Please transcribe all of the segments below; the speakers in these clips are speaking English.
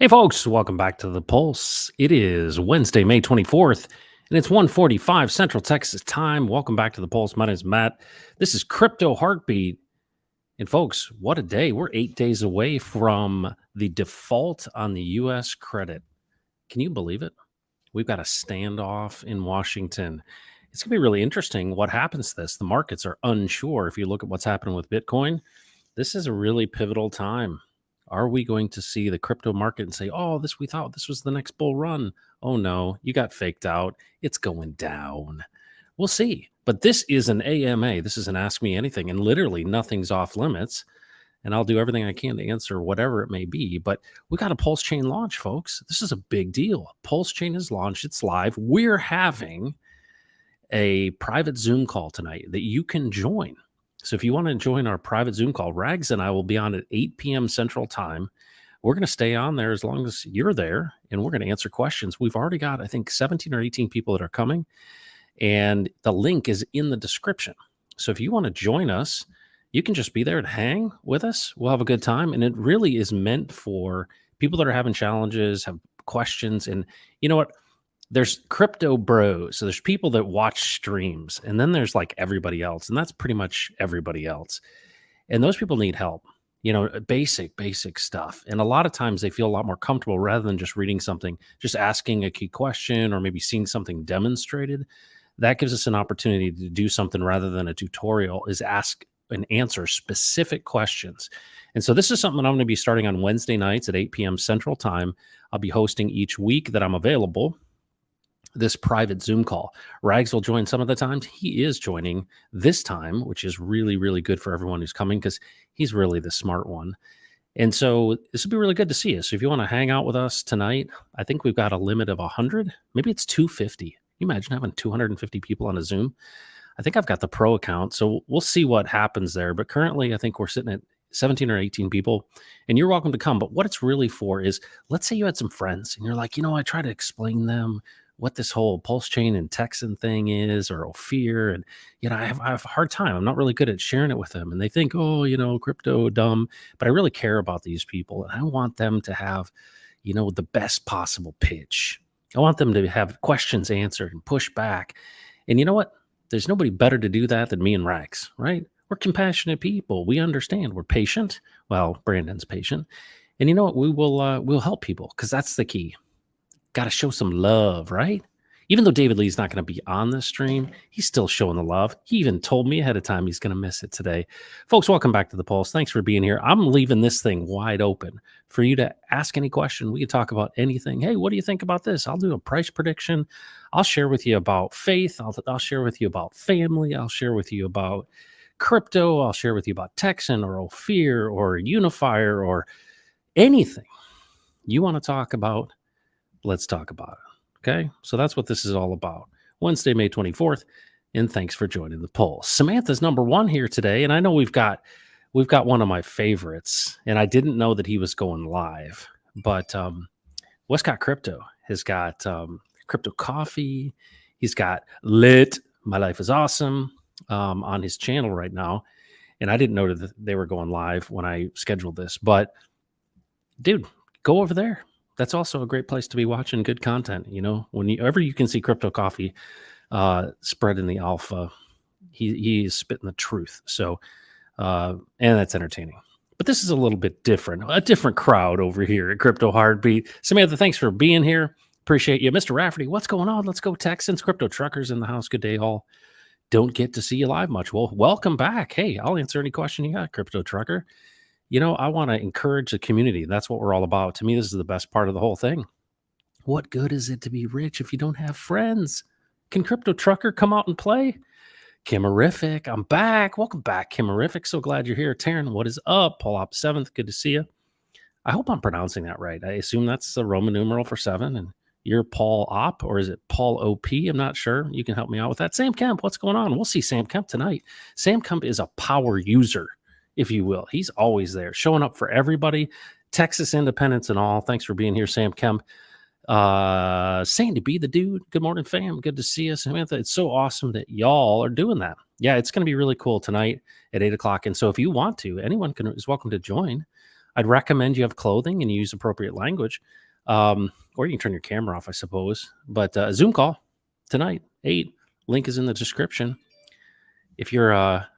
Hey folks, welcome back to the Pulse. It is Wednesday, May 24th, and it's 1:45 Central Texas time. Welcome back to the Pulse. My name is Matt. This is Crypto Heartbeat. And folks, what a day. We're 8 days away from the default on the US credit. Can you believe it? We've got a standoff in Washington. It's going to be really interesting what happens to this. The markets are unsure. If you look at what's happening with Bitcoin, this is a really pivotal time. Are we going to see the crypto market and say, oh, we thought this was the next bull run? Oh, no, you got faked out. It's going down. We'll see. But this is an AMA. This is an Ask Me Anything. And literally nothing's off limits. And I'll do everything I can to answer whatever it may be. But we got a PulseChain launch, folks. This is a big deal. PulseChain is launched. It's live. We're having a private Zoom call tonight that you can join. So if you want to join our private Zoom call, Rags and I will be on at 8 p.m. Central Time. We're going to stay on there as long as you're there, and we're going to answer questions. We've already got, I think, 17 or 18 people that are coming, and the link is in the description. So if you want to join us, you can just be there to hang with us. We'll have a good time, and it really is meant for people that are having challenges, have questions, and you know what? There's crypto bros. So there's people that watch streams, and then there's like everybody else, and that's pretty much everybody else. And those people need help, basic stuff. And a lot of times they feel a lot more comfortable rather than just reading something, just asking a key question or maybe seeing something demonstrated. That gives us an opportunity to do something rather than a tutorial, is ask and answer specific questions. And so this is something I'm going to be starting on Wednesday nights at 8 p.m. Central Time. I'll be hosting each week that I'm available this private Zoom call. Rags will join some of the times. He is joining this time, which is really, really good for everyone who's coming because he's really the smart one. And so this will be really good to see you. So if you want to hang out with us tonight, I think we've got a limit of 100. Maybe it's 250. Can you imagine having 250 people on a Zoom? I think I've got the pro account. So we'll see what happens there. But currently, I think we're sitting at 17 or 18 people, and you're welcome to come. But what it's really for is, let's say you had some friends and you're like, I try to explain them what this whole PulseChain and Texan thing is, or Ophir. And, I have a hard time. I'm not really good at sharing it with them. And they think, crypto dumb, but I really care about these people. And I want them to have, the best possible pitch. I want them to have questions answered and push back. And you know what? There's nobody better to do that than me and Rags, right? We're compassionate people. We understand. We're patient. Well, Brandon's patient. And you know what? We'll help people, because that's the key. Got to show some love, right? Even though David Lee's not going to be on the stream, he's still showing the love. He even told me ahead of time he's going to miss it today. Folks, welcome back to the Pulse. Thanks for being here. I'm leaving this thing wide open for you to ask any question. We can talk about anything. Hey, what do you think about this? I'll do a price prediction. I'll share with you about faith. I'll share with you about family. I'll share with you about crypto. I'll share with you about Texan or Ophir or Unifier or anything you want to talk about. Let's talk about it. Okay. So that's what this is all about. Wednesday, May 24th. And thanks for joining the poll. Samantha's number one here today. And I know we've got one of my favorites. And I didn't know that he was going live. But Westcott Crypto has got Crypto Coffee. He's got Lit. My Life is Awesome on his channel right now. And I didn't know that they were going live when I scheduled this. But dude, go over there. That's also a great place to be watching good content. Whenever you can see Crypto Coffee spreading the alpha, he is spitting the truth. So, and that's entertaining. But this is a little bit different, a different crowd over here at Crypto Heartbeat. Samantha, thanks for being here. Appreciate you. Mr. Rafferty, what's going on? Let's go Texans. Crypto Truckers in the house. Good day, all. Don't get to see you live much. Well, welcome back. Hey, I'll answer any question you got, Crypto Trucker. I want to encourage the community. That's what we're all about. To me, this is the best part of the whole thing. What good is it to be rich if you don't have friends? Can Crypto Trucker come out and play? Kimmerific, I'm back. Welcome back, Kimmerific. So glad you're here. Taryn, what is up? Paul Op 7th, good to see you. I hope I'm pronouncing that right. I assume that's the Roman numeral for 7. And you're Paul Op, or is it Paul OP? I'm not sure. You can help me out with that. Sam Kemp, what's going on? We'll see Sam Kemp tonight. Sam Kemp is a power user, if you will. He's always there, showing up for everybody, Texas independence and all. Thanks for being here, Sam Kemp. Saying to be the dude. Good morning, fam. Good to see you, Samantha. It's so awesome that y'all are doing that. Yeah, it's going to be really cool tonight at 8 o'clock. And so if you want to, anyone is welcome to join. I'd recommend you have clothing and use appropriate language. Or you can turn your camera off, I suppose. But a Zoom call tonight, 8. Link is in the description. If you're a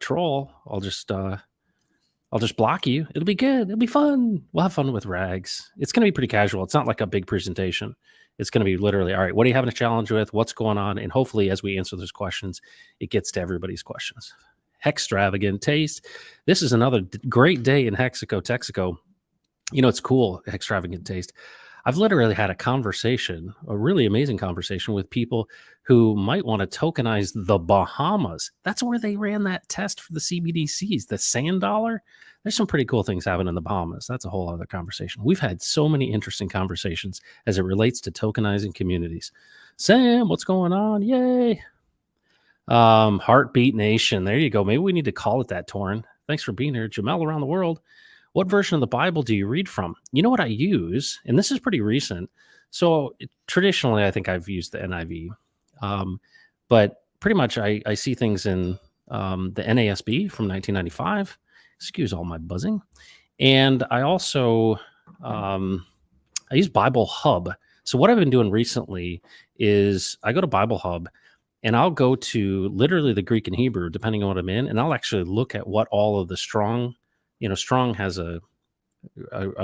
troll, I'll just block you. It'll be good. It'll be fun. We'll have fun with rags. It's going to be pretty casual. It's not like a big presentation. It's going to be literally, all right, what are you having a challenge with? What's going on? And hopefully, as we answer those questions, it gets to everybody's questions. Hextravagant taste. This is another great day in Hexico, Texico. You know, it's cool, extravagant taste. I've literally had a conversation, a really amazing conversation with people who might want to tokenize the Bahamas. That's where they ran that test for the CBDCs, the sand dollar. There's some pretty cool things happening in the Bahamas. That's a whole other conversation. We've had so many interesting conversations as it relates to tokenizing communities. Sam, what's going on? Yay. Heartbeat Nation. There you go. Maybe we need to call it that, Torrin. Thanks for being here. Jamel around the world. What version of the Bible do you read from? You know what I use, and this is pretty recent. So traditionally, I think I've used the NIV, but pretty much I see things in the NASB from 1995. Excuse all my buzzing. And I also I use Bible Hub. So what I've been doing recently is I go to Bible Hub and I'll go to literally the Greek and Hebrew, depending on what I'm in, and I'll actually look at what all of the strong, strong has a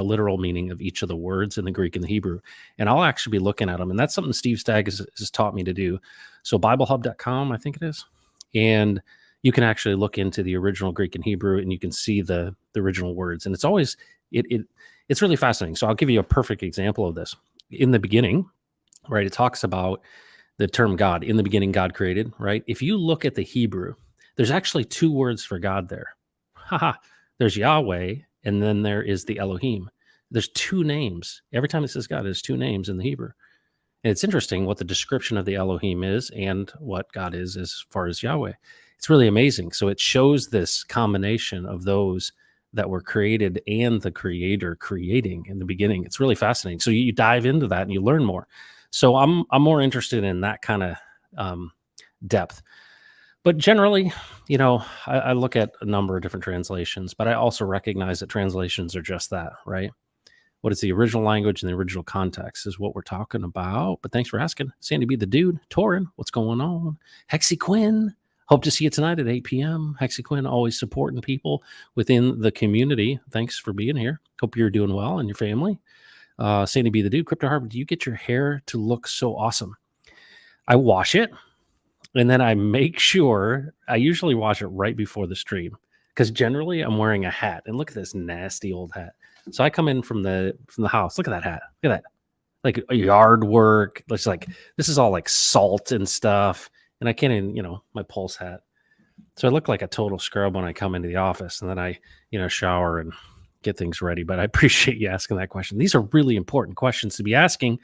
literal meaning of each of the words in the Greek and the Hebrew. And I'll actually be looking at them. And that's something Steve Stagg has taught me to do. So BibleHub.com, I think it is. And you can actually look into the original Greek and Hebrew and you can see the original words. And it's always, it's really fascinating. So I'll give you a perfect example of this. In the beginning, right, it talks about the term God. In the beginning, God created, right? If you look at the Hebrew, there's actually 2 words for God there. Haha. There's Yahweh, and then there is the Elohim. There's 2 names. Every time it says God, there's 2 names in the Hebrew. And it's interesting what the description of the Elohim is and what God is as far as Yahweh. It's really amazing. So it shows this combination of those that were created and the creator creating in the beginning. It's really fascinating. So you dive into that and you learn more. So I'm more interested in that kind of depth. But generally, I look at a number of different translations, but I also recognize that translations are just that, right? What is the original language and the original context is what we're talking about. But thanks for asking. Sandy B. the Dude, Torin, what's going on? Hexy Quinn, hope to see you tonight at 8 p.m. Hexy Quinn, always supporting people within the community. Thanks for being here. Hope you're doing well and your family. Sandy B. the Dude, Crypto Harbor, do you get your hair to look so awesome? I wash it. And then I make sure I usually wash it right before the stream because generally I'm wearing a hat. And look at this nasty old hat. So I come in from the house. Look at that hat. Look at that. Like a yard work. It's like this is all like salt and stuff. And I can't even, my Pulse hat. So I look like a total scrub when I come into the office. And then I, shower and get things ready. But I appreciate you asking that question. These are really important questions to be asking.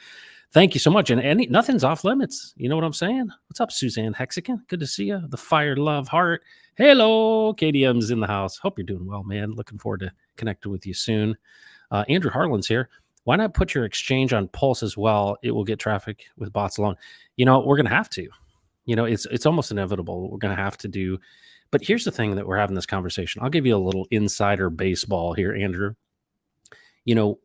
Thank you so much. And nothing's off limits. You know what I'm saying? What's up, Suzanne Hexican? Good to see you. The Fire Love Heart. Hello, KDM's in the house. Hope you're doing well, man. Looking forward to connecting with you soon. Andrew Harlan's here. Why not put your exchange on Pulse as well? It will get traffic with bots alone. We're going to have to. It's almost inevitable. We're going to have to do. But here's the thing that we're having this conversation. I'll give you a little insider baseball here, Andrew. You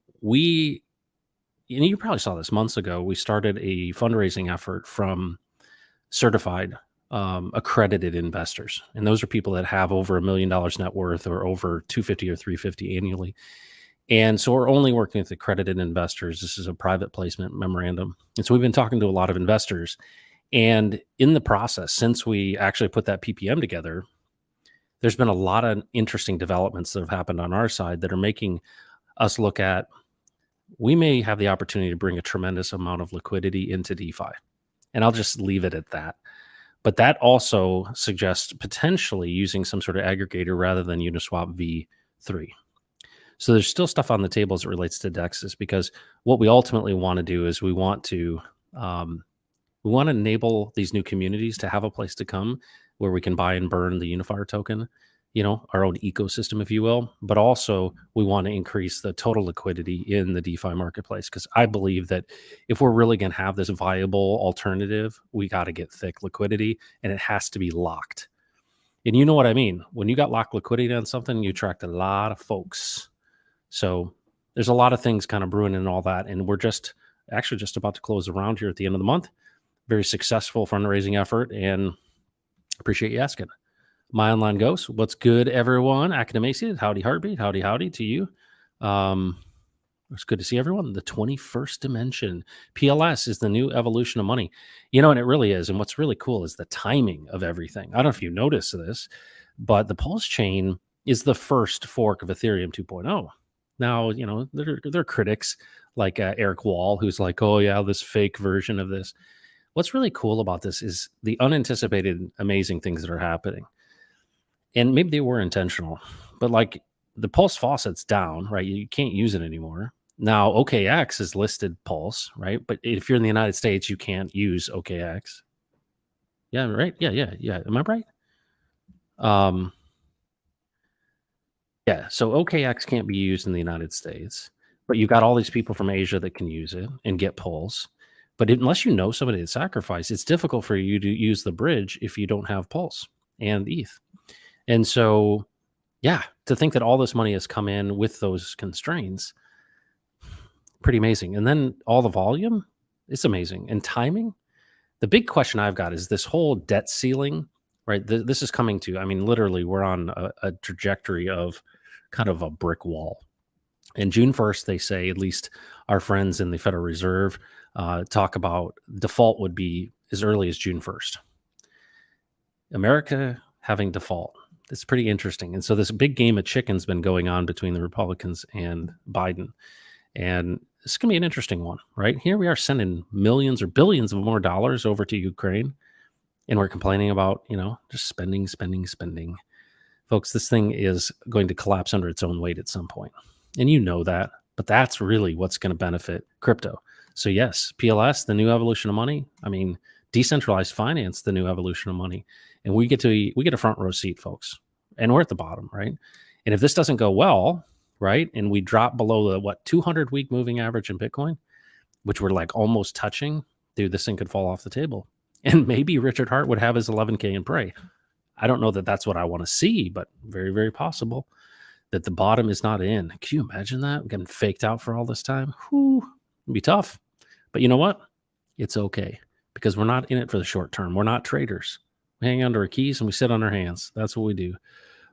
probably saw this months ago. We started a fundraising effort from certified accredited investors. And those are people that have over $1 million net worth or over 250 or 350 annually. And so we're only working with accredited investors. This is a private placement memorandum. And so we've been talking to a lot of investors. And in the process, since we actually put that PPM together, there's been a lot of interesting developments that have happened on our side that are making us look at, we may have the opportunity to bring a tremendous amount of liquidity into DeFi. And I'll just leave it at that. But that also suggests potentially using some sort of aggregator rather than Uniswap v3. So there's still stuff on the table as it relates to DEXs, because what we ultimately want to do is we want to enable these new communities to have a place to come where we can buy and burn the Unifier token, our own ecosystem, if you will. But also we want to increase the total liquidity in the DeFi marketplace, because I believe that if we're really going to have this viable alternative, we got to get thick liquidity, and it has to be locked. And you know what I mean? When you got locked liquidity on something, you attract a lot of folks. So there's a lot of things kind of brewing and all that. And we're just actually just about to close around here at the end of the month. Very successful fundraising effort, and appreciate you asking. My online ghost, what's good, everyone? Academacia, howdy, heartbeat, howdy, howdy to you. Um, it's good to see everyone. The 21st dimension. PLS is the new evolution of money. And it really is. And what's really cool is the timing of everything. I don't know if you noticed this, but the Pulse chain is the first fork of Ethereum 2.0. Now, there are critics like Eric Wall, who's like, oh, yeah, this fake version of this. What's really cool about this is the unanticipated, amazing things that are happening. And maybe they were intentional, but like the Pulse faucet's down, right? You can't use it anymore. Now, OKX is listed Pulse, right? But if you're in the United States, you can't use OKX. Yeah, right? Yeah. Am I right? Yeah, so OKX can't be used in the United States, but you've got all these people from Asia that can use it and get Pulse. But unless you know somebody to sacrifice, it's difficult for you to use the bridge if you don't have Pulse and ETH. And so, yeah, to think that all this money has come in with those constraints, pretty amazing. And then all the volume, it's amazing. And timing, the big question I've got is this whole debt ceiling, right? This is coming to, I mean, literally, we're on a trajectory of kind of a brick wall. And June 1st, they say, at least our friends in the Federal Reserve talk about default would be as early as June 1st. America having default. It's pretty interesting. And so this big game of chicken's been going on between the Republicans and Biden. And it's going to be an interesting one, right? Here we are sending millions or billions of more dollars over to Ukraine. And we're complaining about, just spending. Folks, this thing is going to collapse under its own weight at some point. And you know that. But that's really what's going to benefit crypto. So yes, PLS, the new evolution of money. I mean, decentralized finance, the new evolution of money. And we get a front row seat, folks. And we're at the bottom, right? And if this doesn't go well, right, and we drop below the 200-week moving average in Bitcoin, which we're like almost touching, dude, this thing could fall off the table. And maybe Richard Hart would have his 11K and pray. I don't know that that's what I want to see, but very, very possible that the bottom is not in. Can you imagine that? Getting faked out for all this time? Whew, it'd be tough. But you know what? It's okay because we're not in it for the short term. We're not traders. We hang under our keys and we sit on our hands. That's what we do.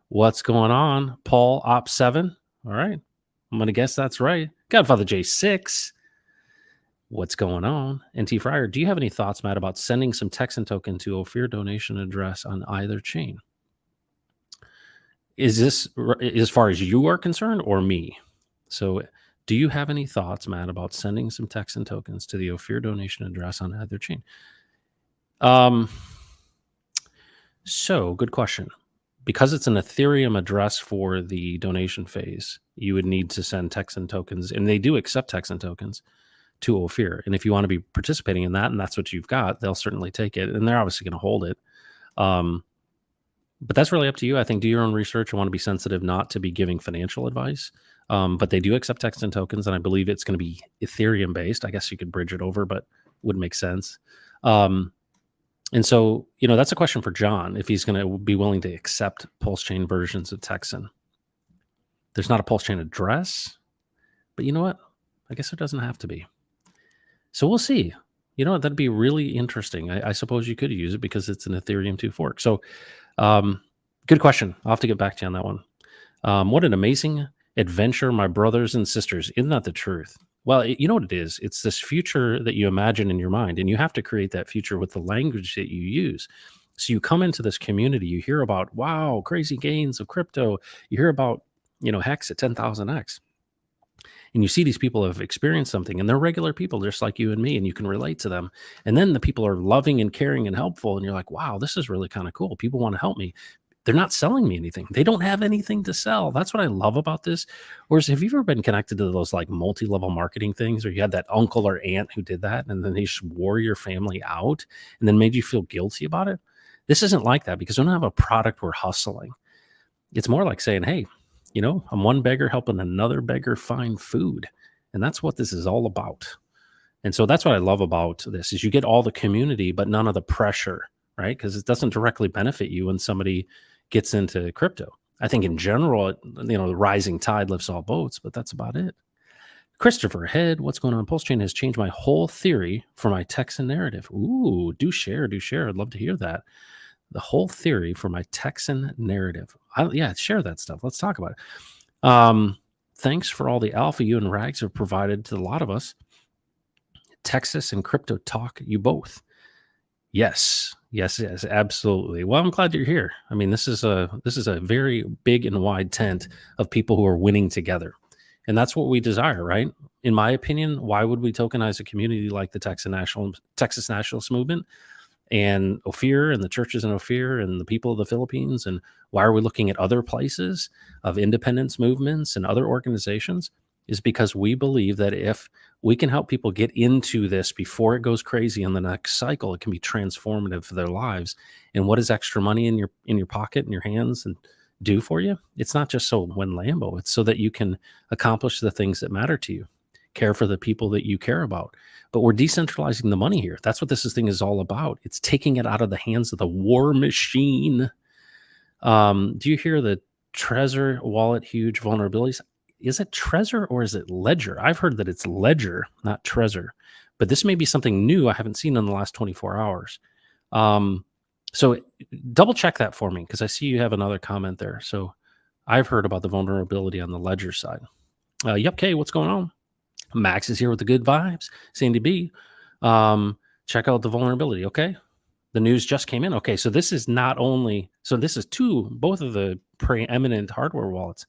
What's going on? Paul Op 7. All right. I'm going to guess that's right. Godfather J6. What's going on? NT Fryer, do you have any thoughts, Matt, about sending some Texan token to Ophir donation address on either chain? Is this as far as you are concerned or me? So do you have any thoughts, Matt, about sending some Texan tokens to the Ophir donation address on either chain? So good question. Because it's an Ethereum address for the donation phase, you would need to send Texan tokens, and they do accept Texan tokens to Ophir. And if you want to be participating in that, and that's what you've got, they'll certainly take it. And they're obviously going to hold it. But that's really up to you. I think do your own research. I want to be sensitive not to be giving financial advice. But they do accept Texan tokens, and I believe it's going to be Ethereum based. I guess you could bridge it over, but wouldn't make sense. And so, that's a question for John, if he's going to be willing to accept PulseChain versions of Texan. There's not a PulseChain address, but you know what? I guess there doesn't have to be. So we'll see. You know what? That'd be really interesting. I suppose you could use it because it's an Ethereum 2 fork. So good question. I'll have to get back to you on that one. What an amazing adventure, my brothers and sisters. Isn't that the truth? Well, you know what it is? It's this future that you imagine in your mind, and you have to create that future with the language that you use. So you come into this community, you hear about, wow, crazy gains of crypto. You hear about, Hex at 10,000X. And you see these people have experienced something, and they're regular people just like you and me, and you can relate to them. And then the people are loving and caring and helpful, and you're like, wow, this is really kind of cool. People want to help me. They're not selling me anything. They don't have anything to sell. That's what I love about this. Whereas have you ever been connected to those like multi-level marketing things, or you had that uncle or aunt who did that, and then they just wore your family out and then made you feel guilty about it? This isn't like that because we don't have a product we're hustling. It's more like saying, hey, I'm one beggar helping another beggar find food. And that's what this is all about. And so that's what I love about this is you get all the community, but none of the pressure, right? Because it doesn't directly benefit you when somebody gets into crypto. I think in general, the rising tide lifts all boats, but that's about it. Christopher Head, what's going on? PulseChain has changed my whole theory for my Texan narrative. Ooh, do share, do share. I'd love to hear that. The whole theory for my Texan narrative. Yeah, share that stuff. Let's talk about it. Thanks for all the alpha you and Rags have provided to a lot of us. Texas and crypto talk, you both. Yes, yes, yes, absolutely. Well, I'm glad you're here. I mean, this is a very big and wide tent of people who are winning together, and that's what we desire, right? In my opinion, why would we tokenize a community like the Texas Nationalist Movement and Ophir and the churches in Ophir and the people of the Philippines? And why are we looking at other places of independence movements and other organizations? Is because we believe that if we can help people get into this before it goes crazy in the next cycle, it can be transformative for their lives. And what does extra money in your pocket, in your hands, and do for you? It's not just so win Lambo. It's so that you can accomplish the things that matter to you, care for the people that you care about. But we're decentralizing the money here. That's what thing is all about. It's taking it out of the hands of the war machine. Do you hear the Trezor wallet huge vulnerabilities? Is it Trezor or is it Ledger? I've heard that it's Ledger, not Trezor, but this may be something new I haven't seen in the last 24 hours. So double check that for me, because I see you have another comment there. So I've heard about the vulnerability on the Ledger side. Yep, K, what's going on? Max is here with the good vibes. Sandy B, check out the vulnerability. Okay, the news just came in. Okay, so this is this is both of the preeminent hardware wallets.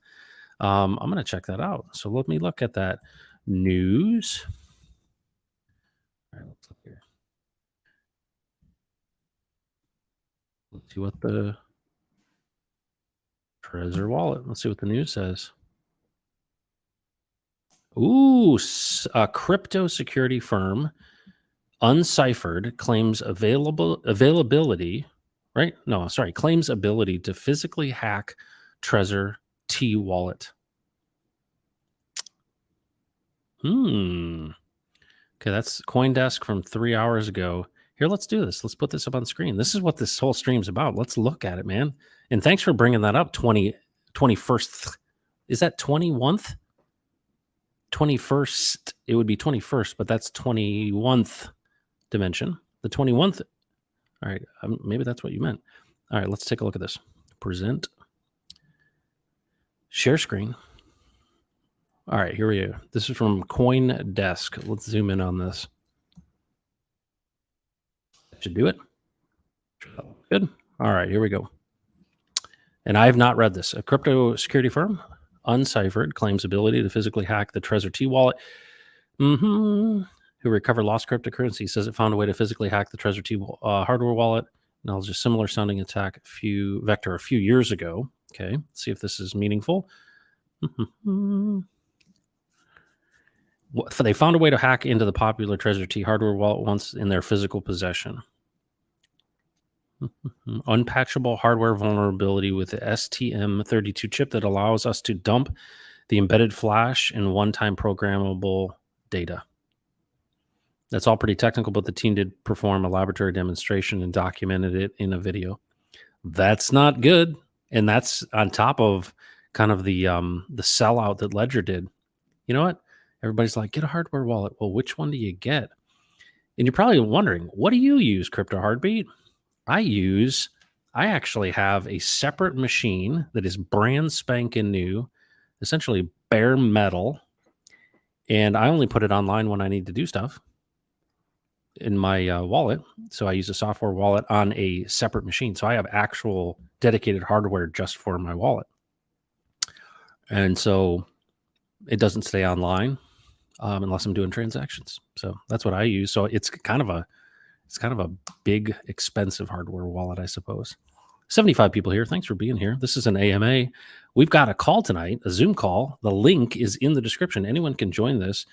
I'm going to check that out. So let me look at that news. All right, let's look here. Let's see what the Trezor wallet. Let's see what the news says. Ooh, a crypto security firm, Unciphered, claims availability. Right? No, sorry, claims ability to physically hack Trezor T wallet. Okay, that's CoinDesk from 3 hours ago. Here, let's do this. Let's put this up on screen. This is what this whole stream's about. Let's look at it, man. And thanks for bringing that up. 21st. Is that 21th? 21st. It would be 21st, but that's 21th dimension. The 21th. All right. Maybe that's what you meant. All right. Let's take a look at this. Present. Share screen. All right, here we go. This is from CoinDesk. Let's zoom in on this. Should do it. Good. All right, here we go. And I have not read this. A crypto security firm, Unciphered, claims ability to physically hack the Trezor T wallet. Who recovered lost cryptocurrency, says it found a way to physically hack the Trezor T hardware wallet. Acknowledged a similar sounding attack a few years ago. Okay, let's see if this is meaningful. They found a way to hack into the popular Trezor T hardware wallet once in their physical possession. Unpatchable hardware vulnerability with the STM32 chip that allows us to dump the embedded flash and one-time programmable data. That's all pretty technical, but the team did perform a laboratory demonstration and documented it in a video. That's not good, and that's on top of kind of the sellout that Ledger did. You know what? Everybody's like, get a hardware wallet. Well, which one do you get? And you're probably wondering, what do you use, Crypto Heartbeat? I actually have a separate machine that is brand spanking new, essentially bare metal. And I only put it online when I need to do stuff in my wallet. So I use a software wallet on a separate machine. So I have actual dedicated hardware just for my wallet. And so it doesn't stay online unless I'm doing transactions. So that's what I use. So it's kind of a big, expensive hardware wallet, I suppose. 75 people here. Thanks for being here. This is an AMA. We've got a call tonight, a Zoom call. The link is in the description. Anyone can join this.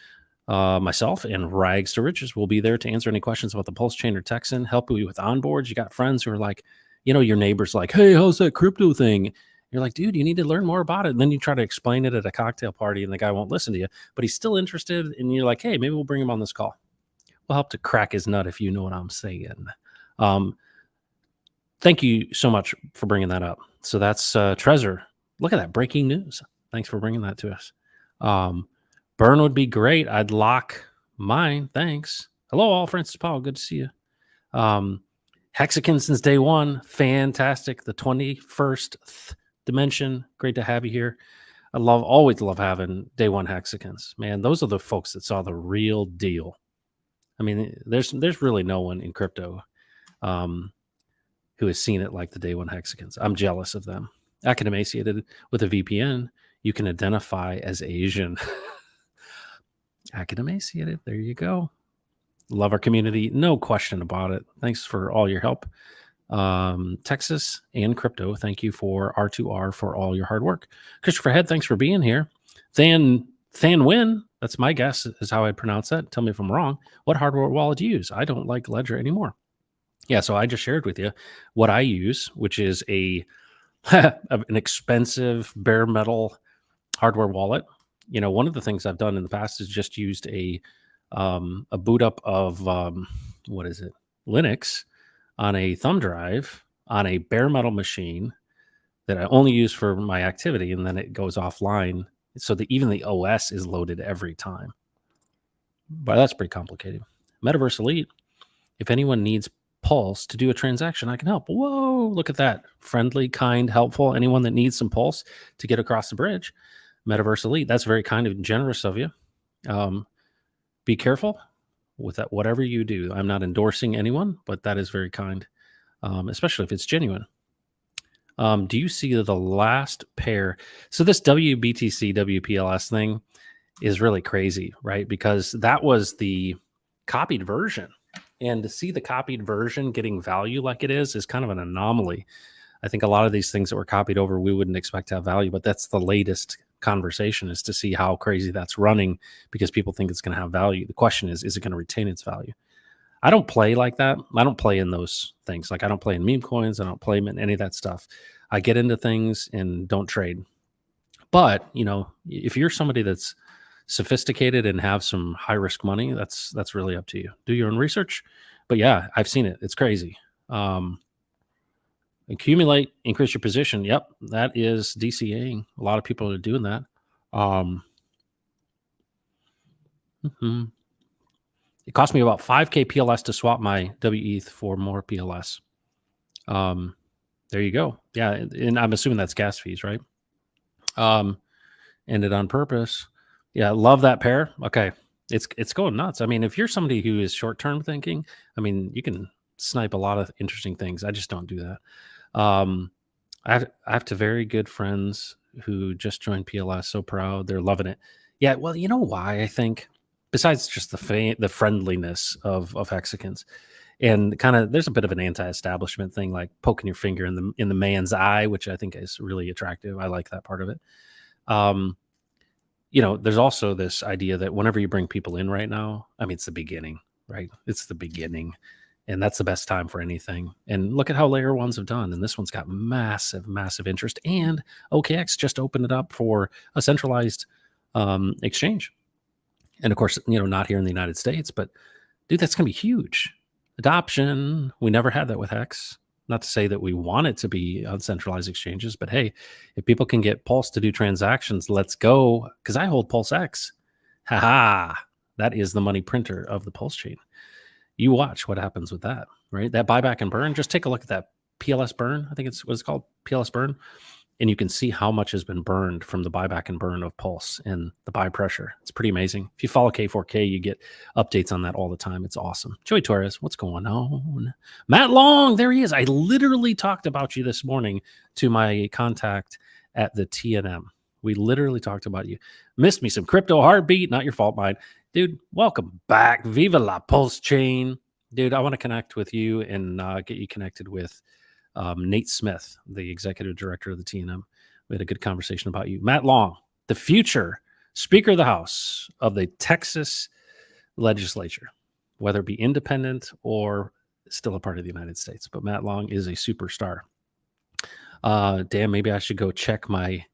Myself and Rags to Riches will be there to answer any questions about the PulseChain or Texan, help you with onboards. You got friends who are like, your neighbor's like, hey, how's that crypto thing? You're like, dude, you need to learn more about it. And then you try to explain it at a cocktail party and the guy won't listen to you, but he's still interested. And you're like, hey, maybe we'll bring him on this call. We'll help to crack his nut, if you know what I'm saying. Thank you so much for bringing that up. So that's Trezor. Look at that breaking news. Thanks for bringing that to us. Burn would be great. I'd lock mine. Thanks. Hello, all. Francis Paul. Good to see you. Hexagon since day one. Fantastic. The 21st dimension. Great to have you here. I always love having day one hexagons. Man, those are the folks that saw the real deal. I mean, there's really no one in crypto who has seen it like the day one hexagons. I'm jealous of them. Academaciated with a VPN, you can identify as Asian. Academaciated, there you go. Love our community, no question about it. Thanks for all your help. Texas and crypto, thank you for R2R for all your hard work. Christopher Head, thanks for being here. Than Win, that's my guess is how I'd pronounce that. Tell me if I'm wrong. What hardware wallet do you use? I don't like Ledger anymore. Yeah, so I just shared with you what I use, which is an expensive bare metal hardware wallet. You know, one of the things I've done in the past is just used a boot up of Linux on a thumb drive on a bare metal machine that I only use for my activity, and then it goes offline so that even the OS is loaded every time. But that's pretty complicated. Metaverse Elite, if anyone needs Pulse to do a transaction, I can help. Whoa, look at that. Friendly, kind, helpful. Anyone that needs some Pulse to get across the bridge, Metaverse Elite, that's very kind and generous of you. Be careful with that, whatever you do. I'm not endorsing anyone, but that is very kind, especially if it's genuine. Do you see the last pair? So this WBTC, WPLS thing is really crazy, right? Because that was the copied version. And to see the copied version getting value like it is kind of an anomaly. I think a lot of these things that were copied over, we wouldn't expect to have value, but that's the latest conversation, is to see how crazy that's running because people think it's going to have value. The question is it going to retain its value? I don't play like that. I don't play in those things. Like I don't play in meme coins. I don't play in any of that stuff. I get into things and don't trade. But, you know, if you're somebody that's sophisticated and have some high risk money, that's really up to you. Do your own research. But yeah, I've seen it. It's crazy. Accumulate, increase your position. Yep, that is DCAing. A lot of people are doing that. It cost me about 5K PLS to swap my WETH for more PLS. There you go. Yeah, and I'm assuming that's gas fees, right? Ended on purpose. Yeah, love that pair. Okay, it's going nuts. I mean, if you're somebody who is short-term thinking, I mean, you can snipe a lot of interesting things. I just don't do that. I have two very good friends who just joined PLS. So proud. They're loving it. Yeah, well, you know why, I think? Besides just the friendliness of hexagons, and kind of there's a bit of an anti-establishment thing, like poking your finger in the man's eye, which I think is really attractive. I like that part of it. You know, there's also this idea that whenever you bring people in right now, I mean, it's the beginning, right? It's the beginning, and that's the best time for anything. And look at how layer ones have done, and this one's got massive interest. And OKX just opened it up for a centralized exchange. And of course, you know, not here in the United States, but dude, that's going to be huge. Adoption. We never had that with Hex. Not to say that we want it to be on centralized exchanges, but hey, if people can get Pulse to do transactions, let's go. Because I hold Pulse X. Haha. That is the money printer of the Pulse chain. You watch what happens with that, right? That buyback and burn. Just take a look at that PLS burn. I think it's what it's called, PLS burn. And you can see how much has been burned from the buyback and burn of Pulse and the buy pressure. It's pretty amazing. If you follow K4K, you get updates on that all the time. It's awesome. Joey Torres, what's going on? Matt Long, there he is. I literally talked about you this morning to my contact at the TNM. We literally talked about you. Missed me some crypto heartbeat. Not your fault, mine. Dude, welcome back. Viva la PulseChain. Dude, I want to connect with you and get you connected with Nate Smith, the executive director of the TNM. We had a good conversation about you. Matt Long, the future Speaker of the House of the Texas legislature, whether it be independent or still a part of the United States. But Matt Long is a superstar. Damn, maybe I should go check my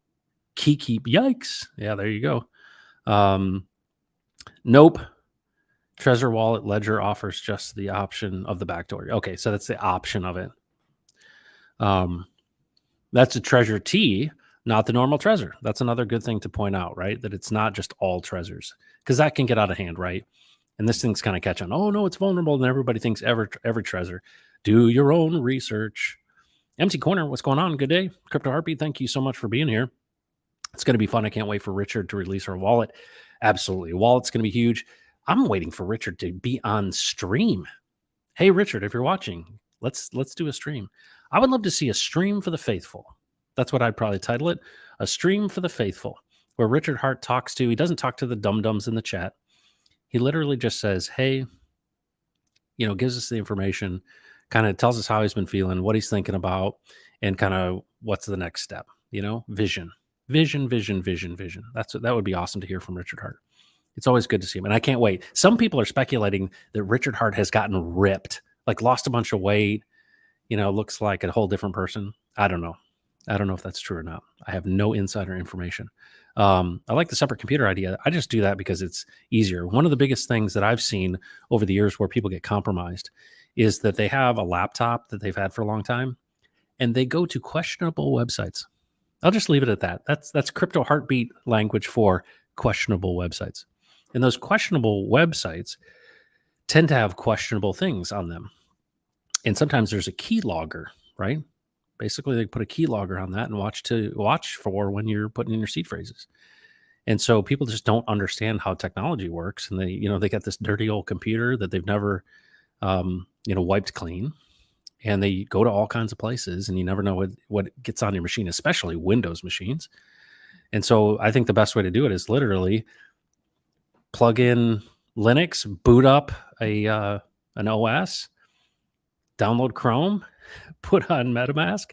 Kiki. Yikes. Yeah, there you go. Nope. Trezor Wallet Ledger offers just the option of the backdoor. Okay, so that's the option of it. That's a Treasure T. Not the normal treasure. That's another good thing to point out, right? That it's not just all treasures, because that can get out of hand, right? And this thing's kind of catching. Oh no, it's vulnerable, and everybody thinks every treasure. Do your own research. Empty Corner, what's going on? Good day, Crypto Heartbeat. Thank you so much for being here. It's going to be fun. I can't wait for Richard to release our wallet. Absolutely, wallet's going to be huge. I'm waiting for Richard to be on stream. Hey, Richard, if you're watching, let's do a stream. I would love to see a stream for the faithful. That's what I'd probably title it, a stream for the faithful, where Richard Hart talks to. He doesn't talk to the dum-dums in the chat. He literally just says, hey, gives us the information, kind of tells us how he's been feeling, what he's thinking about, and kind of what's the next step, vision. That would be awesome to hear from Richard Hart. It's always good to see him. And I can't wait. Some people are speculating that Richard Hart has gotten ripped, like lost a bunch of weight, looks like a whole different person. I don't know if that's true or not. I have no insider information. I like the separate computer idea. I just do that because it's easier. One of the biggest things that I've seen over the years where people get compromised is that they have a laptop that they've had for a long time and they go to questionable websites. I'll just leave it at that. That's Crypto Heartbeat language for questionable websites. And those questionable websites tend to have questionable things on them. And sometimes there's a keylogger, right? Basically, they put a keylogger on that and watch for when you're putting in your seed phrases. And so people just don't understand how technology works. And they got this dirty old computer that they've never, wiped clean. And they go to all kinds of places and you never know what gets on your machine, especially Windows machines. And so I think the best way to do it is literally plug in Linux, boot up an OS, download Chrome, put on MetaMask,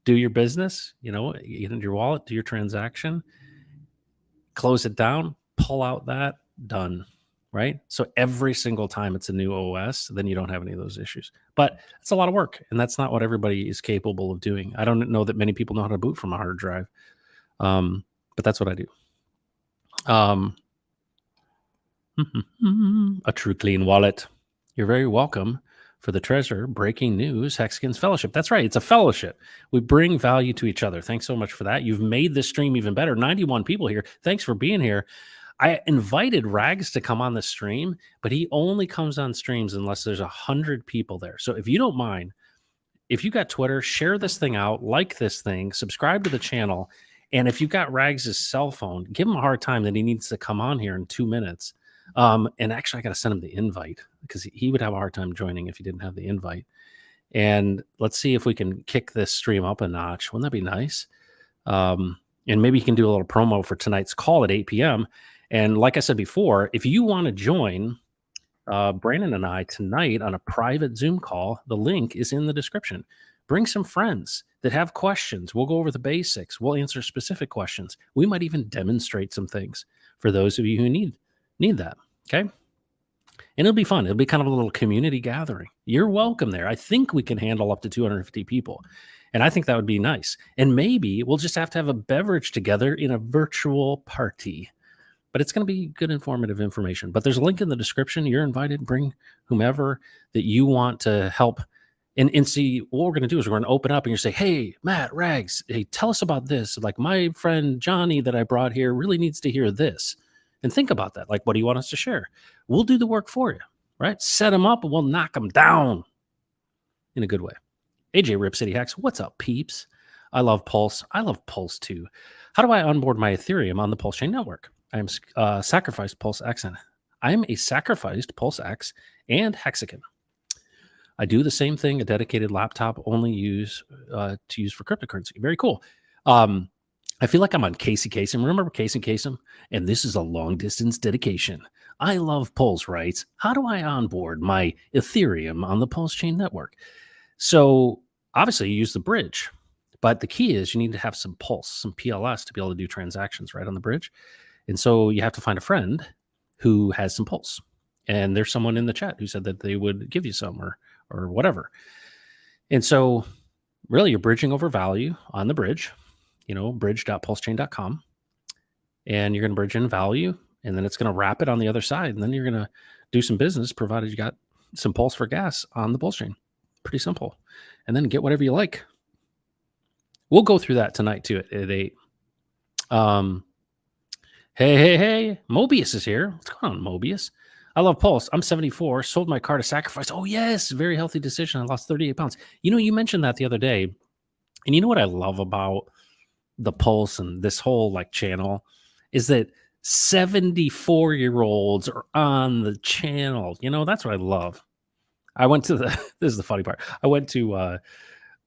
do your business, get into your wallet, do your transaction, close it down, pull out that, done, right? So every single time it's a new OS, then you don't have any of those issues. But it's a lot of work, and that's not what everybody is capable of doing. I don't know that many people know how to boot from a hard drive, but that's what I do. A true clean wallet. You're very welcome for the treasure breaking news Hexagon's fellowship. That's right. It's a fellowship. We bring value to each other. Thanks so much for that. You've made this stream even better. 91 people here. Thanks for being here. I invited Rags to come on the stream, but he only comes on streams unless there's 100 people there. So if you don't mind, if you got Twitter, share this thing out, like this thing, subscribe to the channel. And if you've got Rags' cell phone, give him a hard time that he needs to come on here in 2 minutes. And actually, I got to send him the invite because he would have a hard time joining if he didn't have the invite. And let's see if we can kick this stream up a notch. Wouldn't that be nice? And maybe you can do a little promo for tonight's call at 8 p.m. And like I said before, if you want to join Brandon and I tonight on a private Zoom call, the link is in the description. Bring some friends that have questions. We'll go over the basics. We'll answer specific questions. We might even demonstrate some things for those of you who need that. Okay. And it'll be fun. It'll be kind of a little community gathering. You're welcome there. I think we can handle up to 250 people. And I think that would be nice. And maybe we'll just have to have a beverage together in a virtual party. But it's going to be good, informative information. But there's a link in the description. You're invited. Bring whomever that you want to help. And see, what we're going to do is we're going to open up and you say, hey, Matt, Rags, hey, tell us about this. Like my friend Johnny that I brought here really needs to hear this. And think about that. Like, what do you want us to share? We'll do the work for you, right? Set them up and we'll knock them down in a good way. AJ Rip City Hacks, what's up, peeps? I love Pulse. I love Pulse too. How do I onboard my Ethereum on the PulseChain network? I am sacrificed Pulse X. I am a sacrificed Pulse X and Hexagon. I do the same thing. A dedicated laptop only to use for cryptocurrency. Very cool. I feel like I'm on Casey Kasem. Remember Casey Kasem? And this is a long distance dedication. I love Pulse, right? How do I onboard my Ethereum on the PulseChain network? So obviously you use the bridge, but the key is you need to have some Pulse, some PLS to be able to do transactions right on the bridge. And so you have to find a friend who has some Pulse. And there's someone in the chat who said that they would give you some or whatever. And so really you're bridging over value on the bridge, bridge.pulsechain.com. And you're going to bridge in value, and then it's going to wrap it on the other side. And then you're going to do some business, provided you got some Pulse for gas on the PulseChain. Pretty simple. And then get whatever you like. We'll go through that tonight too at 8. Um, hey, Mobius is here. What's going on, Mobius? I love Pulse. I'm 74. Sold my car to sacrifice. Oh yes, very healthy decision. I lost 38 pounds. You mentioned that the other day, and you know what I love about the Pulse and this whole like channel is that 74-year-olds are on the channel. That's what I love. I went to the this is the funny part. I went to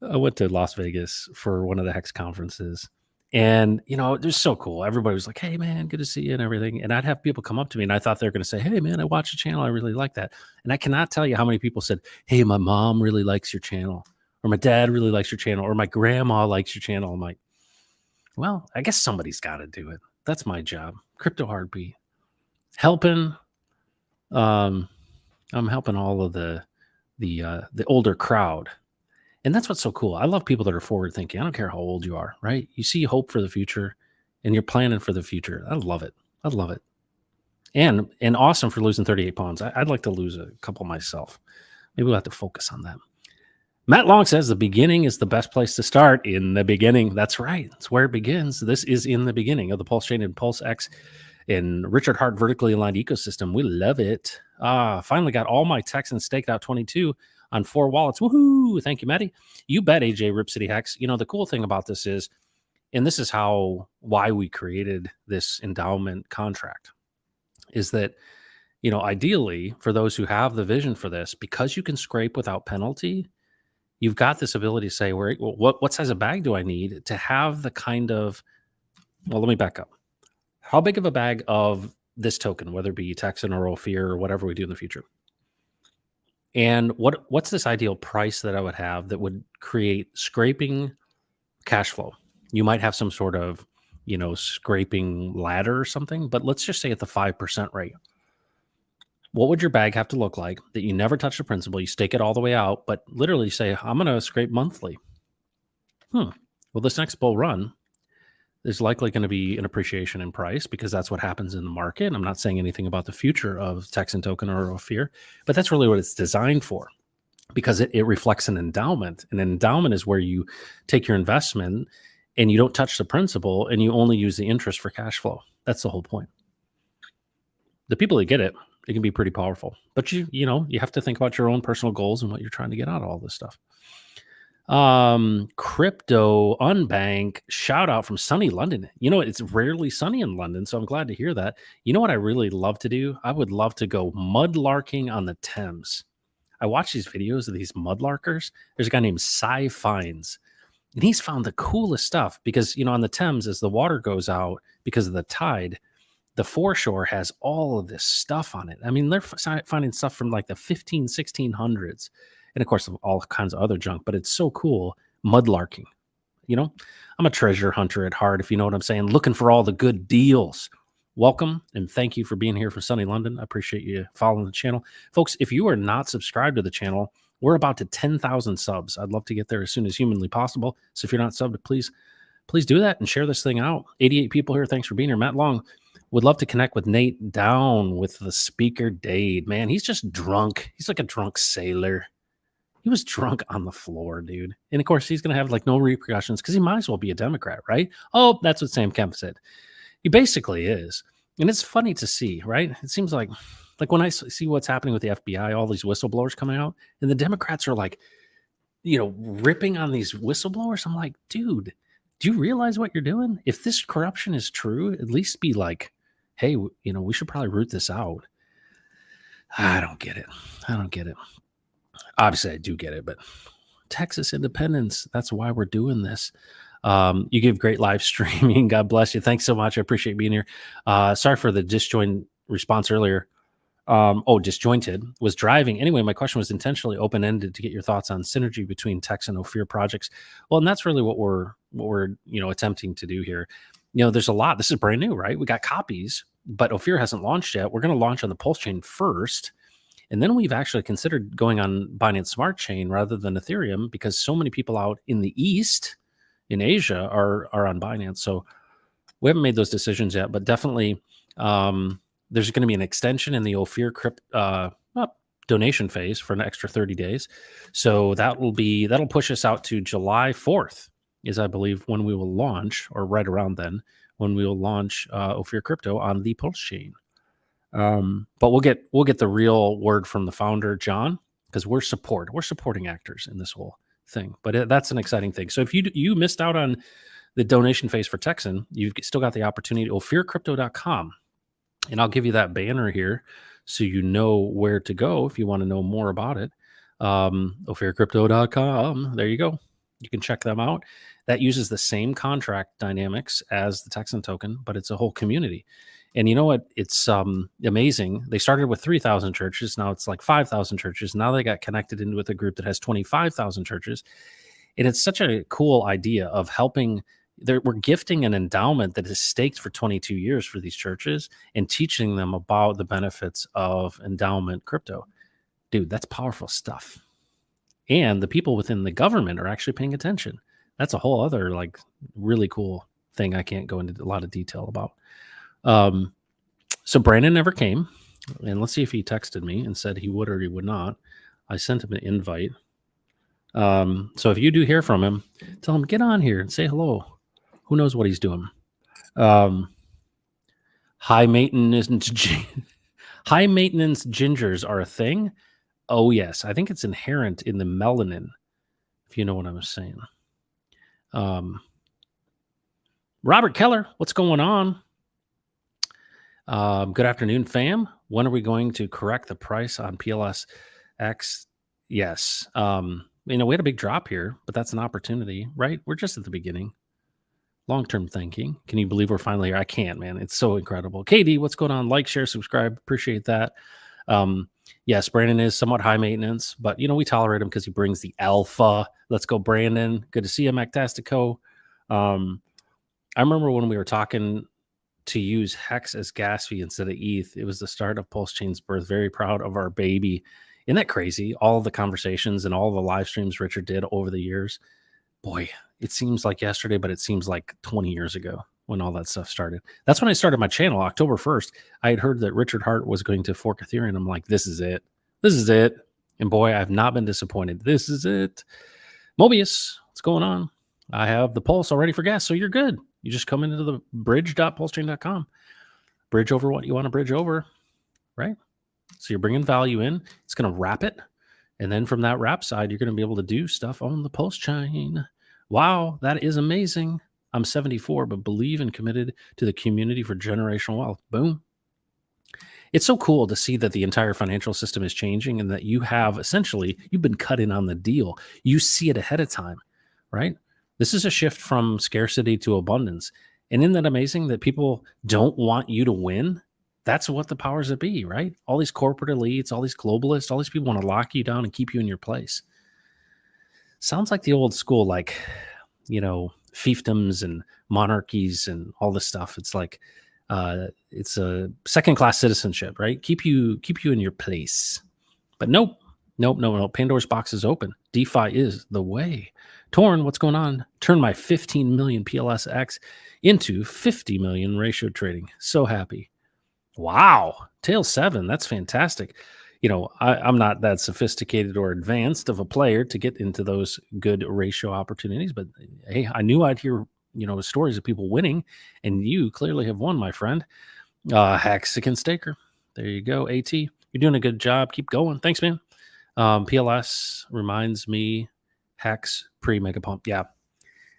Las Vegas for one of the Hex conferences. And, it was so cool. Everybody was like, "Hey man, good to see you," and everything. And I'd have people come up to me and I thought they were going to say, "Hey man, I watch the channel. I really like that." And I cannot tell you how many people said, "Hey, my mom really likes your channel," or "My dad really likes your channel," or "My grandma likes your channel." I'm like, well, I guess somebody's got to do it. That's my job. Crypto Heartbeat. Helping um I'm helping all of the older crowd. And that's what's so cool. I love people that are forward thinking. I don't care how old you are, right? You see hope for the future and you're planning for the future. I love it. I love it. And awesome for losing 38 pounds. I'd like to lose a couple myself. Maybe we'll have to focus on that. Matt Long says the beginning is the best place to start. In the beginning. That's right. That's where it begins. This is in the beginning of the PulseChain and PulseX and Richard Hart vertically aligned ecosystem. We love it. Finally got all my Texans staked out 22 on 4 wallets. Woohoo! Thank you, Maddie. You bet, AJ Rip City Hex. The cool thing about this is, and this is why we created this endowment contract, is that, ideally for those who have the vision for this, because you can scrape without penalty, you've got this ability to say, what size of bag do I need to have the kind of, well, let me back up. How big of a bag of this token, whether it be Texan or Ophir or whatever we do in the future? And what's this ideal price that I would have that would create scraping cash flow? You might have some sort of, scraping ladder or something, but let's just say at the 5% rate. What would your bag have to look like that you never touch the principal? You stake it all the way out, but literally say, I'm going to scrape monthly. Well, this next bull run, there's likely going to be an appreciation in price because that's what happens in the market. I'm not saying anything about the future of Texan token or Ophir, but that's really what it's designed for, because it reflects an endowment. An endowment is where you take your investment and you don't touch the principal and you only use the interest for cash flow. That's the whole point. The people that get it can be pretty powerful, but you have to think about your own personal goals and what you're trying to get out of all this stuff. Crypto Unbank, shout out from sunny London. It's rarely sunny in London, so I'm glad to hear that. You know what I really love to do? I would love to go mudlarking on the Thames. I watch these videos of these mudlarkers. There's a guy named Cy Fines, and he's found the coolest stuff because, on the Thames, as the water goes out because of the tide, the foreshore has all of this stuff on it. I mean, they're finding stuff from like the 1600s. And of course, all kinds of other junk, but it's so cool. Mudlarking. I'm a treasure hunter at heart, if you know what I'm saying, looking for all the good deals. Welcome and thank you for being here from sunny London. I appreciate you following the channel. Folks, if you are not subscribed to the channel, we're about to 10,000 subs. I'd love to get there as soon as humanly possible. So if you're not subbed, please do that and share this thing out. 88 people here. Thanks for being here. Matt Long would love to connect with Nate Down with the speaker Dade. Man, he's just drunk. He's like a drunk sailor. He was drunk on the floor, dude. And of course, he's going to have like no repercussions because he might as well be a Democrat, right? Oh, that's what Sam Kemp said. He basically is. And it's funny to see, right? It seems like when I see what's happening with the FBI, all these whistleblowers coming out, and the Democrats are like, ripping on these whistleblowers. I'm like, dude, do you realize what you're doing? If this corruption is true, at least be like, hey, we should probably root this out. I don't get it. Obviously, I do get it, but Texas independence, that's why we're doing this. You give great live streaming. God bless you. Thanks so much. I appreciate being here. Sorry for the disjoint response earlier. Disjointed. Was driving. Anyway, my question was intentionally open-ended to get your thoughts on synergy between Tex and Ophir projects. Well, and that's really what we're attempting to do here. There's a lot. This is brand new, right? We got copies, but Ophir hasn't launched yet. We're going to launch on the PulseChain first. And then we've actually considered going on Binance Smart Chain rather than Ethereum because so many people out in the East, in Asia, are on Binance. So we haven't made those decisions yet, but definitely there's going to be an extension in the Ophir donation phase for an extra 30 days. So that'll push us out to July 4th is, I believe, when we will launch, or right around then when we'll launch Ophir Crypto on the PulseChain. But we'll get the real word from the founder, John, because we're supporting actors in this whole thing. But that's an exciting thing. So if you missed out on the donation phase for Texan, you've still got the opportunity. OphirCrypto.com, and I'll give you that banner here so you know where to go if you want to know more about it. OphirCrypto.com. There you go. You can check them out. That uses the same contract dynamics as the Texan token, but it's a whole community. And you know what? It's amazing. They started with 3,000 churches. Now it's like 5,000 churches. Now they got connected in with a group that has 25,000 churches. And it's such a cool idea of helping. We're gifting an endowment that is staked for 22 years for these churches and teaching them about the benefits of endowment crypto. Dude, that's powerful stuff. And the people within the government are actually paying attention. That's a whole other like really cool thing I can't go into a lot of detail about. So Brandon never came, and let's see if he texted me and said he would or he would not. I sent him an invite. So if you do hear from him, tell him, get on here and say hello. Who knows what he's doing? High maintenance gingers are a thing. Oh yes, I think it's inherent in the melanin, if you know what I'm saying. Robert Keller, what's going on? Good afternoon, fam. When are we going to correct the price on PLSX? Yes. We had a big drop here, but that's an opportunity, right? We're just at the beginning. Long-term thinking. Can you believe we're finally here? I can't, man. It's so incredible. KD, what's going on? Like, share, subscribe. Appreciate that. Yes, Brandon is somewhat high maintenance, but we tolerate him because he brings the alpha. Let's go, Brandon. Good to see you, Mactastico. I remember when we were talking to use Hex as gas fee instead of ETH. It was the start of PulseChain's birth. Very proud of our baby. Isn't that crazy? All the conversations and all the live streams Richard did over the years. Boy, it seems like yesterday, but it seems like 20 years ago when all that stuff started. That's when I started my channel, October 1st. I had heard that Richard Hart was going to fork Ethereum. I'm like, this is it. This is it. And boy, I've not been disappointed. This is it. Mobius, what's going on? I have the Pulse already for gas, so you're good. You just come into the bridge.pulsechain.com. Bridge over what you want to bridge over, right? So you're bringing value in. It's going to wrap it. And then from that wrap side, you're going to be able to do stuff on the Pulse chain. Wow, that is amazing. I'm 74, but believe and committed to the community for generational wealth. Boom. It's so cool to see that the entire financial system is changing and that you have essentially, you've been cut in on the deal. You see it ahead of time, right? This is a shift from scarcity to abundance. And isn't that amazing that people don't want you to win? That's what the powers that be, right? All these corporate elites, all these globalists, all these people want to lock you down and keep you in your place. Sounds like the old school, like, fiefdoms and monarchies and all this stuff. It's like, it's a second-class citizenship, right? Keep you in your place. But nope. Pandora's box is open. DeFi is the way. Torn, what's going on? Turn my 15 million PLSX into 50 million ratio trading. So happy. Wow. Tail 7. That's fantastic. I'm not that sophisticated or advanced of a player to get into those good ratio opportunities, but hey, I knew I'd hear, stories of people winning, and you clearly have won, my friend. Hexican Staker. There you go. AT, you're doing a good job. Keep going. Thanks, man. PLS reminds me Hex pre-mega pump. Yeah.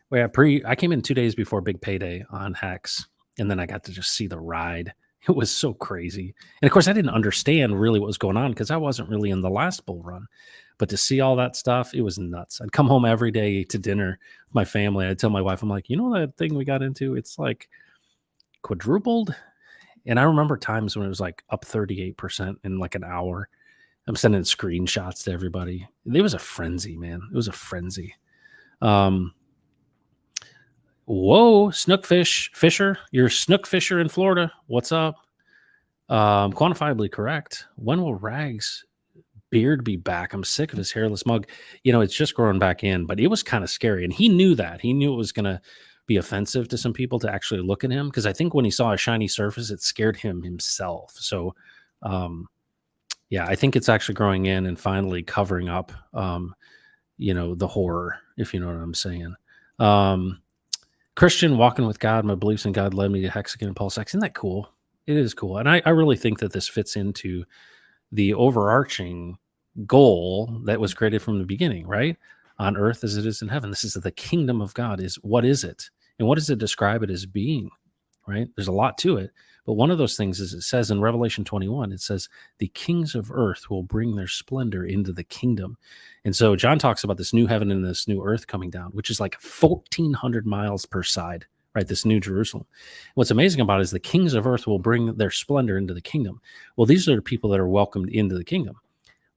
Well, I came in 2 days before big payday on Hex, and then I got to just see the ride. It was so crazy. And of course, I didn't understand really what was going on because I wasn't really in the last bull run. But to see all that stuff, it was nuts. I'd come home every day to dinner with my family. I'd tell my wife, I'm like, that thing we got into? It's like quadrupled. And I remember times when it was like up 38% in like an hour. I'm sending screenshots to everybody. It was a frenzy, man. It was a frenzy. Whoa, Fisher. You're Snook Fisher in Florida. What's up? Quantifiably correct. When will Rags' beard be back? I'm sick of his hairless mug. It's just growing back in, but it was kind of scary. And he knew that. He knew it was going to be offensive to some people to actually look at him. Because I think when he saw a shiny surface, it scared him himself. So, yeah, I think it's actually growing in and finally covering up, the horror, if you know what I'm saying. Christian, walking with God, my beliefs in God led me to Hexagon and PulseX. Isn't that cool? It is cool. And I really think that this fits into the overarching goal that was created from the beginning, right? On earth as it is in heaven. This is the kingdom of God. Is what is it? And what does it describe it as being? Right? There's a lot to it. But one of those things is it says in Revelation 21, it says, the kings of earth will bring their splendor into the kingdom. And so John talks about this new heaven and this new earth coming down, which is like 1,400 miles per side, right? This new Jerusalem. What's amazing about it is the kings of earth will bring their splendor into the kingdom. Well, these are the people that are welcomed into the kingdom.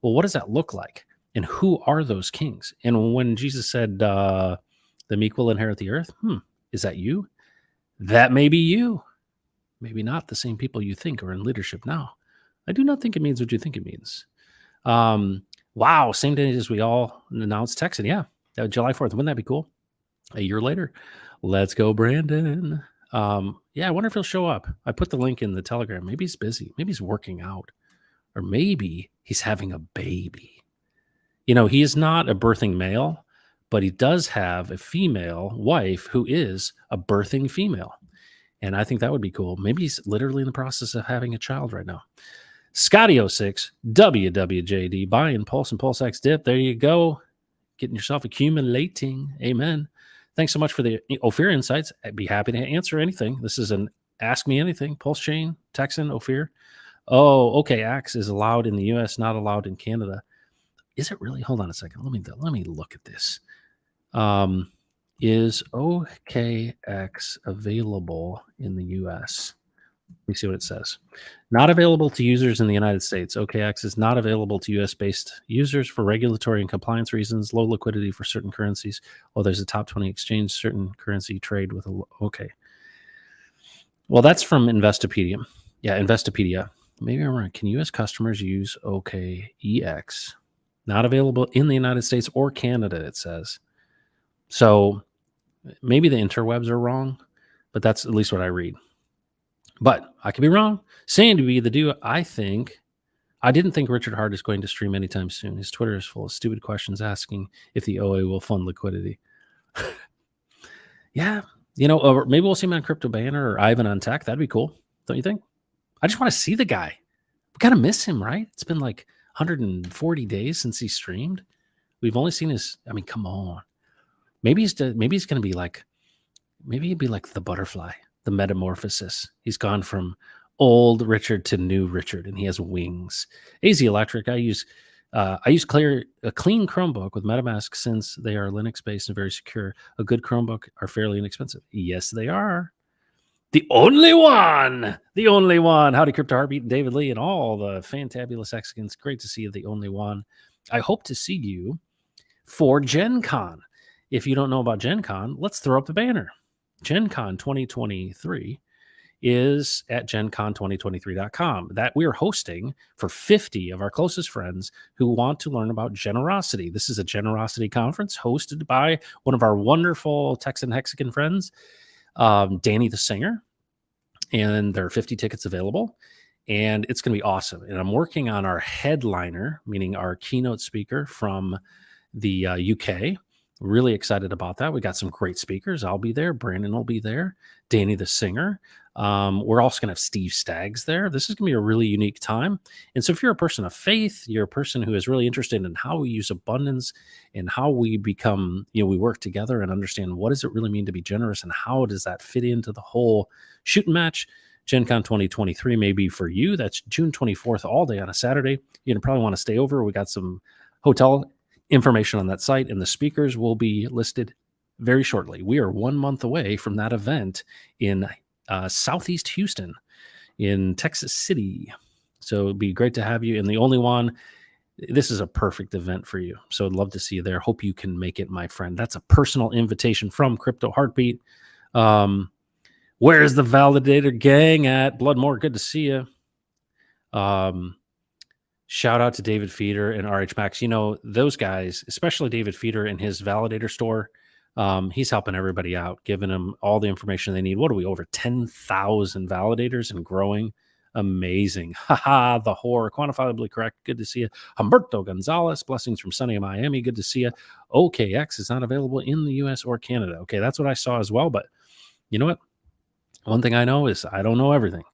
Well, what does that look like? And who are those kings? And when Jesus said, the meek will inherit the earth, is that you? That may be you. Maybe not the same people you think are in leadership now. I do not think it means what you think it means. Wow, same day as we all announced Texan. Yeah, July 4th. Wouldn't that be cool? A year later. Let's go, Brandon. Yeah, I wonder if he'll show up. I put the link in the Telegram. Maybe he's busy. Maybe he's working out. Or maybe he's having a baby. You know, he is not a birthing male, but he does have a female wife who is a birthing female. And I think that would be cool. Maybe he's literally in the process of having a child right now. Scotty06, WWJD, buying Pulse and PulseX dip. There you go. Getting yourself accumulating. Amen. Thanks so much for the Ophir insights. I'd be happy to answer anything. This is an Ask Me Anything. PulseChain, Texan, Ophir. Oh, okay. Axe is allowed in the U.S., not allowed in Canada. Is it really? Hold on a second. Let me look at this. Is OKX available in the US? Let me see what it says. Not available to users in the United States. OKX is not available to US-based users for regulatory and compliance reasons, low liquidity for certain currencies. Oh, there's a top 20 exchange, certain currency trade with okay. Well, that's from Investopedia. Yeah, Investopedia. Maybe I'm right. Can US customers use OKEX? Not available in the United States or Canada, it says. So maybe the interwebs are wrong, but that's at least what I read. But I could be wrong. Saying to be the dude, I didn't think Richard Hart is going to stream anytime soon. His Twitter is full of stupid questions asking if the OA will fund liquidity. Yeah, you know, or maybe we'll see him on Crypto Banner or Ivan on Tech. That'd be cool, don't you think? I just want to see the guy. We kind of miss him, right? It's been like 140 days since he streamed. We've only seen his. I mean, come on. Maybe he's going to be like, maybe he'd be like the butterfly, the metamorphosis. He's gone from old Richard to new Richard, and he has wings. AZ Electric, I use a clean Chromebook with MetaMask since they are Linux-based and very secure. A good Chromebook are fairly inexpensive. Yes, they are. The only one. Howdy, Crypto Heartbeat, David Lee, and all the fantabulous Hexagons. Great to see you, the only one. I hope to see you for Gen Con. If you don't know about Gen Con, let's throw up the banner. Gen Con 2023 is at gencon2023.com that we are hosting for 50 of our closest friends who want to learn about generosity. This is a generosity conference hosted by one of our wonderful Texan Hexagon friends, Danny the Singer. And there are 50 tickets available. And it's going to be awesome. And I'm working on our headliner, meaning our keynote speaker from the UK. Really excited about that. We got some great speakers. I'll be there. Brandon will be there. Danny the Singer. We're also going to have Steve Staggs there. This is going to be a really unique time. And so if you're a person of faith, you're a person who is really interested in how we use abundance and how we become, we work together and understand what does it really mean to be generous and how does that fit into the whole shooting match. Gen Con 2023 may be for you. That's June 24th, all day on a Saturday. You're going to probably want to stay over. We got some hotel information on that site, and the speakers will be listed very shortly. We are 1 month away from that event in Southeast Houston in Texas City. So it'd be great to have you. And the only one, this is a perfect event for you. So I'd love to see you there. Hope you can make it, my friend. That's a personal invitation from Crypto Heartbeat. Where's the Validator gang at? Bloodmore, good to see you. Shout out to David Feeder and RH Max. Those guys, especially David Feeder and his validator store, he's helping everybody out, giving them all the information they need. What are we, over 10,000 validators and growing? Amazing. Haha, the whore. Quantifiably correct. Good to see you. Humberto Gonzalez, blessings from sunny Miami. Good to see you. OKX is not available in the US or Canada. Okay, that's what I saw as well, but You know what? One thing I know is I don't know everything.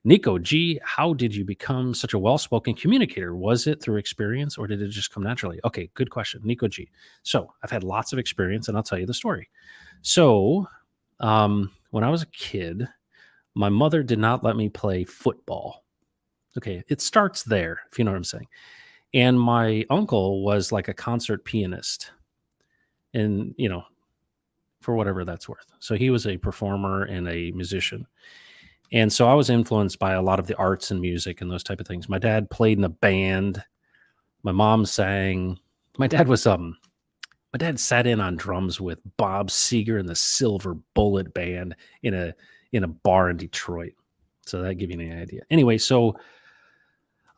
Nico G, how did you become such a well-spoken communicator? Was it through experience or did it just come naturally? Okay, good question, Nico G. So I've had lots of experience, and I'll tell you the story. So, when I was a kid, my mother did not let me play football. Okay, it starts there, if you know what I'm saying. And my uncle was like a concert pianist, and for whatever that's worth. So he was a performer and a musician. And so I was influenced by a lot of the arts and music and those type of things. My dad played in a band. My mom sang. My dad was my dad sat in on drums with Bob Seger and the Silver Bullet Band in a bar in Detroit. So that give you any idea. Anyway, so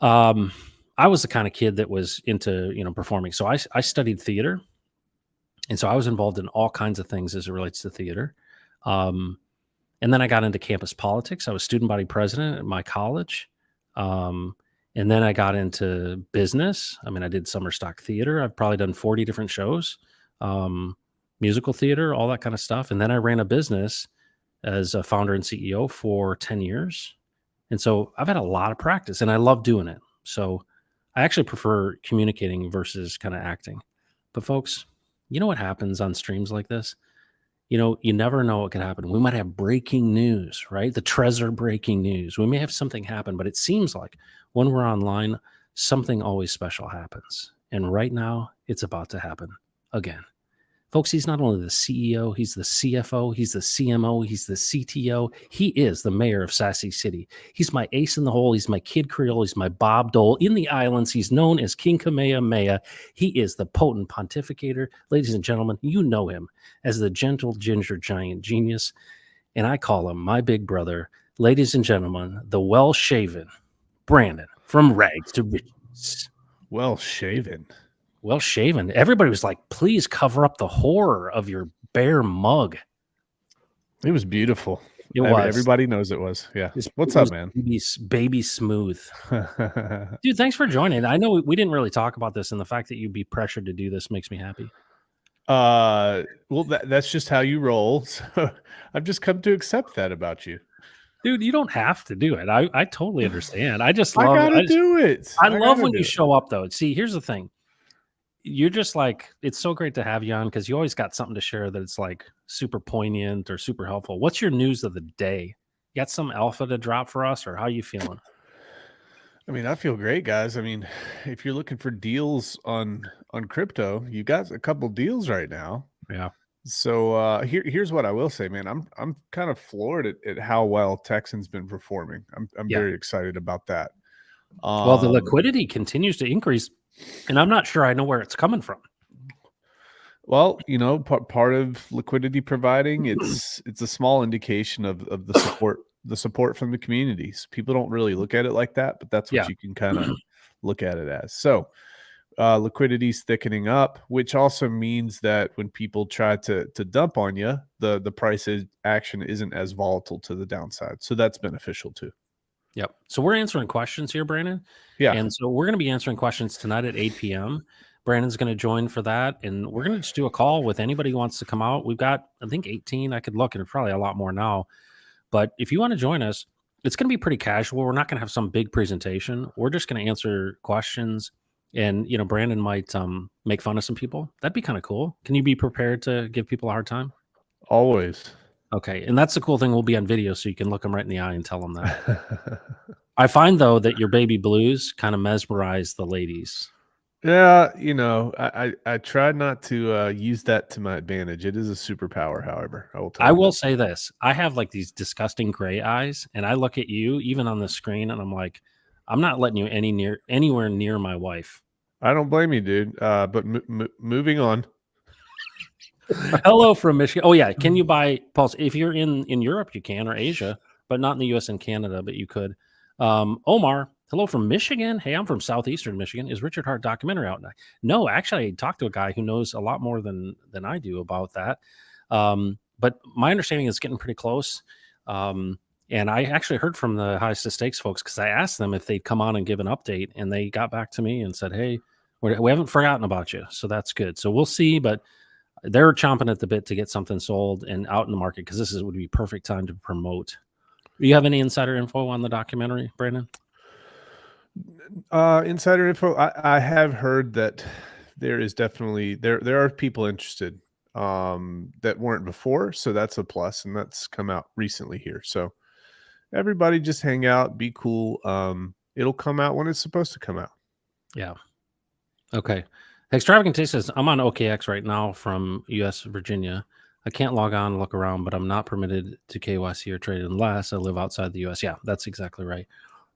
um I was the kind of kid that was into, performing. So I studied theater. And so I was involved in all kinds of things as it relates to theater. Um And then I got into campus politics. I was student body president at my college. Um, and then I got into business. I mean, I did summer stock theater. I've probably done 40 different shows, um, musical theater, all that kind of stuff. And then I ran a business as a founder and CEO for 10 years. And so I've had a lot of practice and I love doing it. So I actually prefer communicating versus kind of acting. But folks, you know what happens on streams like this? You never know what could happen. We might have breaking news, right? The Trezor breaking news. We may have something happen, but it seems like when we're online, something always special happens. And right now, it's about to happen again. Folks, he's not only the CEO, he's the CFO, he's the CMO, he's the CTO. He is the mayor of Sassy City. He's my ace in the hole. He's my Kid Creole. He's my Bob Dole. In the islands, he's known as King Kamehameha. He is the potent pontificator. Ladies and gentlemen, you know him as the gentle ginger giant genius. And I call him my big brother. Ladies and gentlemen, the well-shaven Brandon from Rags to Riches. Well shaven. Well shaven. Everybody was like, please cover up the horror of your bare mug. It was beautiful. It was. Everybody knows it was. Yeah. It What's was up, man? baby smooth. Dude, thanks for joining. I know we didn't really talk about this, and the fact that you'd be pressured to do this makes me happy. Well, that's just how you roll. So I've just come to accept that about you. Dude, you don't have to do it. I totally understand. I just love I gotta do it. I love when you show up, though. See, here's the thing. You're just like, it's so great to have you on because you always got something to share that it's like super poignant or super helpful. What's your news of the day? You got some alpha to drop for us, or how you feeling? I mean, I feel great, guys. I mean, if you're looking for deals on crypto, you got a couple deals right now. Yeah. So here's what I will say, man. I'm kind of floored at how well Texan's been performing. I'm very excited about that. Well, the liquidity continues to increase, and I'm not sure I know where it's coming from. Well, part of liquidity providing, it's a small indication of the support from the communities. People don't really look at it like that, but that's what you can kind of look at it as. So liquidity is thickening up, which also means that when people try to dump on you, the price action isn't as volatile to the downside. So that's beneficial too. Yep. So we're answering questions here, Brandon. Yeah. And so we're going to be answering questions tonight at 8 p.m. Brandon's going to join for that. And we're going to just do a call with anybody who wants to come out. We've got, I think, 18. I could look, and probably a lot more now. But if you want to join us, it's going to be pretty casual. We're not going to have some big presentation. We're just going to answer questions. And, Brandon might make fun of some people. That'd be kind of cool. Can you be prepared to give people a hard time? Always. Okay. And that's the cool thing. We'll be on video, so you can look them right in the eye and tell them that. I find, though, that your baby blues kind of mesmerize the ladies. Yeah, I try not to use that to my advantage. It is a superpower, however. I will say this. I have like these disgusting gray eyes, and I look at you even on the screen, and I'm like, I'm not letting you anywhere near my wife. I don't blame you, dude. But moving on. Hello from Michigan. Oh yeah, can you buy Pulse if you're in Europe? You can, or Asia, but not in the U.S. and Canada. But you could. Omar, hello from Michigan. Hey, I'm from southeastern Michigan. Is Richard Hart documentary out now? No, actually, I talked to a guy who knows a lot more than I do about that. But my understanding is getting pretty close. And I actually heard from the Highest Stakes folks because I asked them if they'd come on and give an update, and they got back to me and said, "Hey, we haven't forgotten about you." So that's good. So we'll see, but they're chomping at the bit to get something sold and out in the market because would be perfect time to promote. Do you have any insider info on the documentary, Brandon? Insider info. I have heard that there is definitely there are people interested that weren't before, so that's a plus, and that's come out recently here. So everybody just hang out, be cool. It'll come out when it's supposed to come out. Yeah. Okay. Extravagant Taste says, I'm on OKX right now from US Virginia. I can't log on and look around, but I'm not permitted to KYC or trade unless I live outside the US. Yeah, that's exactly right.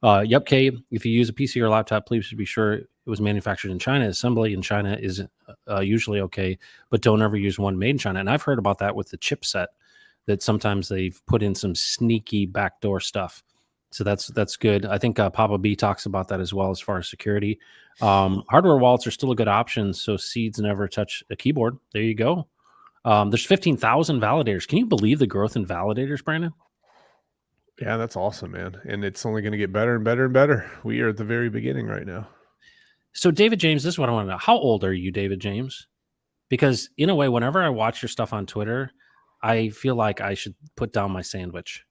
Yep, K, if you use a PC or laptop, please be sure it was manufactured in China. Assembly in China is usually okay, but don't ever use one made in China. And I've heard about that with the chipset, that sometimes they've put in some sneaky backdoor stuff. So that's good. I think Papa B talks about that as well as far as security. Hardware wallets are still a good option, so seeds never touch a keyboard. There you go. There's 15,000 validators. Can you believe the growth in validators, Brandon? Yeah, that's awesome, man. And it's only going to get better and better and better. We are at the very beginning right now. So David James, this is what I want to know. How old are you, David James? Because in a way, whenever I watch your stuff on Twitter, I feel like I should put down my sandwich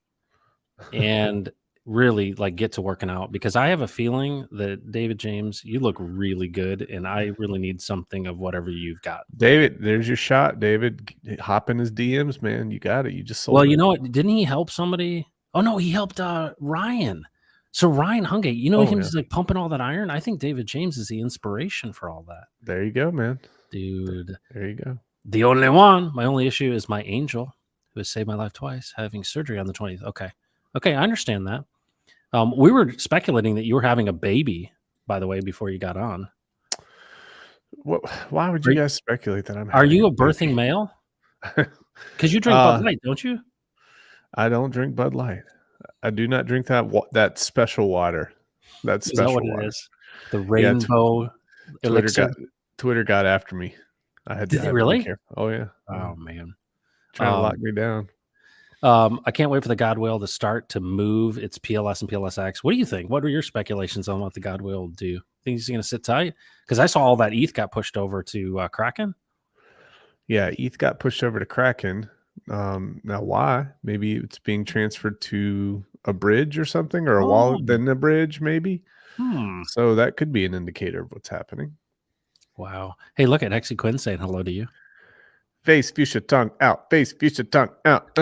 and really like get to working out, because I have a feeling that David James, you look really good, and I really need something of whatever you've got. David, there's your shot. David, hop in his DMs, man. You got it. You just sold. Well, it. you know what? Didn't he help somebody? Oh no, he helped Ryan. So Ryan Hungate, he's like pumping all that iron. I think David James is the inspiration for all that. There you go, man. Dude. There you go. The only one. My only issue is my angel, who has saved my life twice, having surgery on the 20th. Okay, I understand that. We were speculating that you were having a baby, by the way, before you got on. Why would you guys speculate that? Are you a birthing male? Because you drink Bud Light, don't you? I don't drink Bud Light. I do not drink that special water. That special water. It is? The rainbow. Twitter got after me. I had. Did they really? Oh yeah. Oh man. Trying to lock me down. I can't wait for the God Whale to start to move its PLS and PLSX. What do you think? What are your speculations on what the God Whale will do? Think he's going to sit tight? Because I saw all that ETH got pushed over to Kraken. Yeah, ETH got pushed over to Kraken. Now why? Maybe it's being transferred to a bridge or something, or a wallet, then a bridge, maybe. So that could be an indicator of what's happening. Wow. Hey, look at Hexy Quinn saying hello to you. Face, fuchsia, tongue out. Face, fuchsia, tongue out.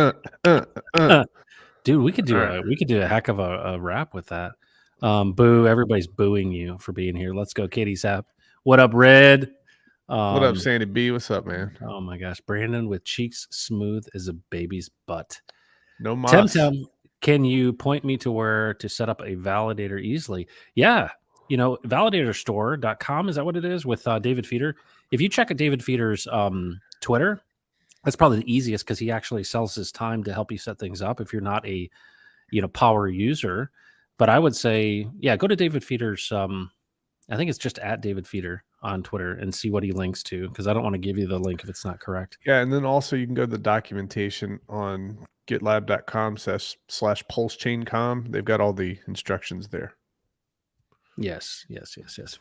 Dude, we could do a heck of a rap with that. Boo! Everybody's booing you for being here. Let's go, Katie Sapp. What up, Red? What up, Sandy B? What's up, man? Oh my gosh, Brandon with cheeks smooth as a baby's butt. No moss. Temtem, can you point me to where to set up a validator easily? Yeah, validatorstore.com, is that what it is, with David Feeder? If you check out David Feeder's Twitter, that's probably the easiest, because he actually sells his time to help you set things up if you're not a power user. But I would say, yeah, go to David Feeder's I think it's just at David Feeder on Twitter, and see what he links to, because I don't want to give you the link if it's not correct. Yeah, and then also you can go to the documentation on gitlab.com/PulseChain.com. They've got all the instructions there. Yes.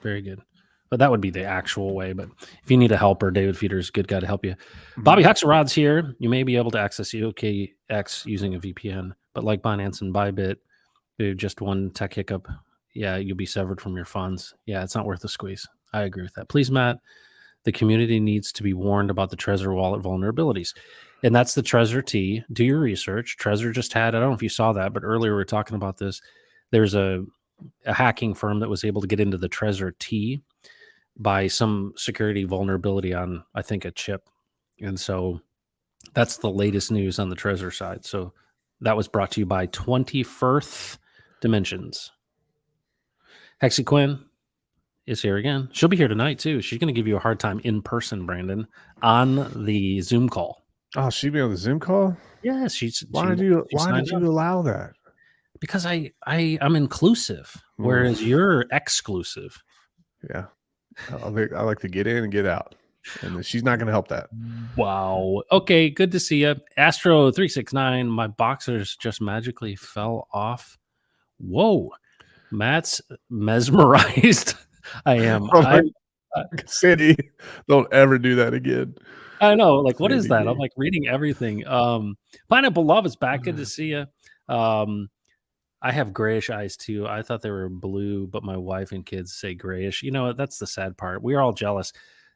Very good. But that would be the actual way. But if you need a helper, David Feeder's a good guy to help you. Bobby Huxerod's here. You may be able to access OKX using a VPN, but like Binance and Bybit, just one tech hiccup, yeah, you'll be severed from your funds. Yeah, it's not worth the squeeze. I agree with that. Please, Matt, the community needs to be warned about the Trezor wallet vulnerabilities. And that's the Trezor T. Do your research. Trezor just had, I don't know if you saw that, but earlier we were talking about this. There's a hacking firm that was able to get into the Trezor T by some security vulnerability on, I think, a chip. And so that's the latest news on the Trezor side. So that was brought to you by 21st Dimensions. Hexy Quinn is here again. She'll be here tonight too. She's going to give you a hard time in person, Brandon, on the Zoom call. Oh, she'd be on the Zoom call? Yes. Why did you allow that? Because I'm inclusive, whereas you're exclusive. Yeah. I like to get in and get out, and she's not going to help that. Wow. Okay, good to see you. Astro369, my boxers just magically fell off. Whoa. Matt's mesmerized. I am. City, don't ever do that again. I know. Like, what Maybe is that? I'm D. like reading everything. Pineapple Love is back. Good to see you. I have grayish eyes too. I thought they were blue, but my wife and kids say grayish. You know, that's the sad part. We're all jealous.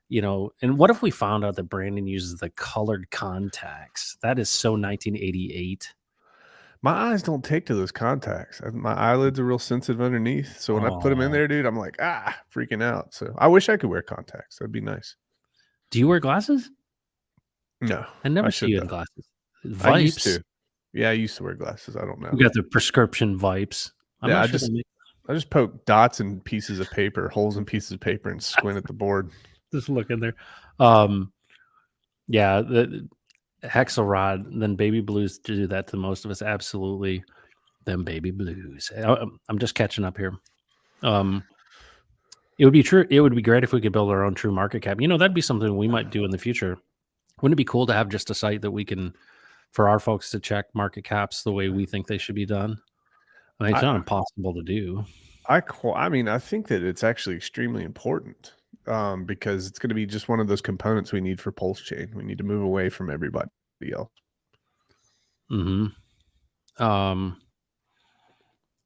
You know, and what if we found out that Brandon uses the colored contacts? That is so 1988. My eyes don't take to those contacts. My eyelids are real sensitive underneath, so when I put them in Oh, there, dude, I'm like, freaking out. So I wish I could wear contacts. That'd be nice. do you wear glasses? No, I never I see should you in though. glasses. I used Vipes. to. Yeah, I used to wear glasses. I don't You know. got the prescription Vipes. I'm Yeah, not sure they make. I just poke dots in pieces of paper, holes in pieces of paper, and squint at the board. Just look in there. Yeah, the Hexelrod, then Baby Blues do that to most of us. Absolutely, them Baby Blues. I'm just catching up here. It would be true. It would be great if we could build our own true market cap. You know, that'd be something we might do in the future. Wouldn't it be cool to have just a site that we can, for our folks to check market caps the way we think they should be done? I mean, it's not impossible to do. I mean, I think that it's actually extremely important because it's going to be just one of those components we need for PulseChain. We need to move away from everybody else.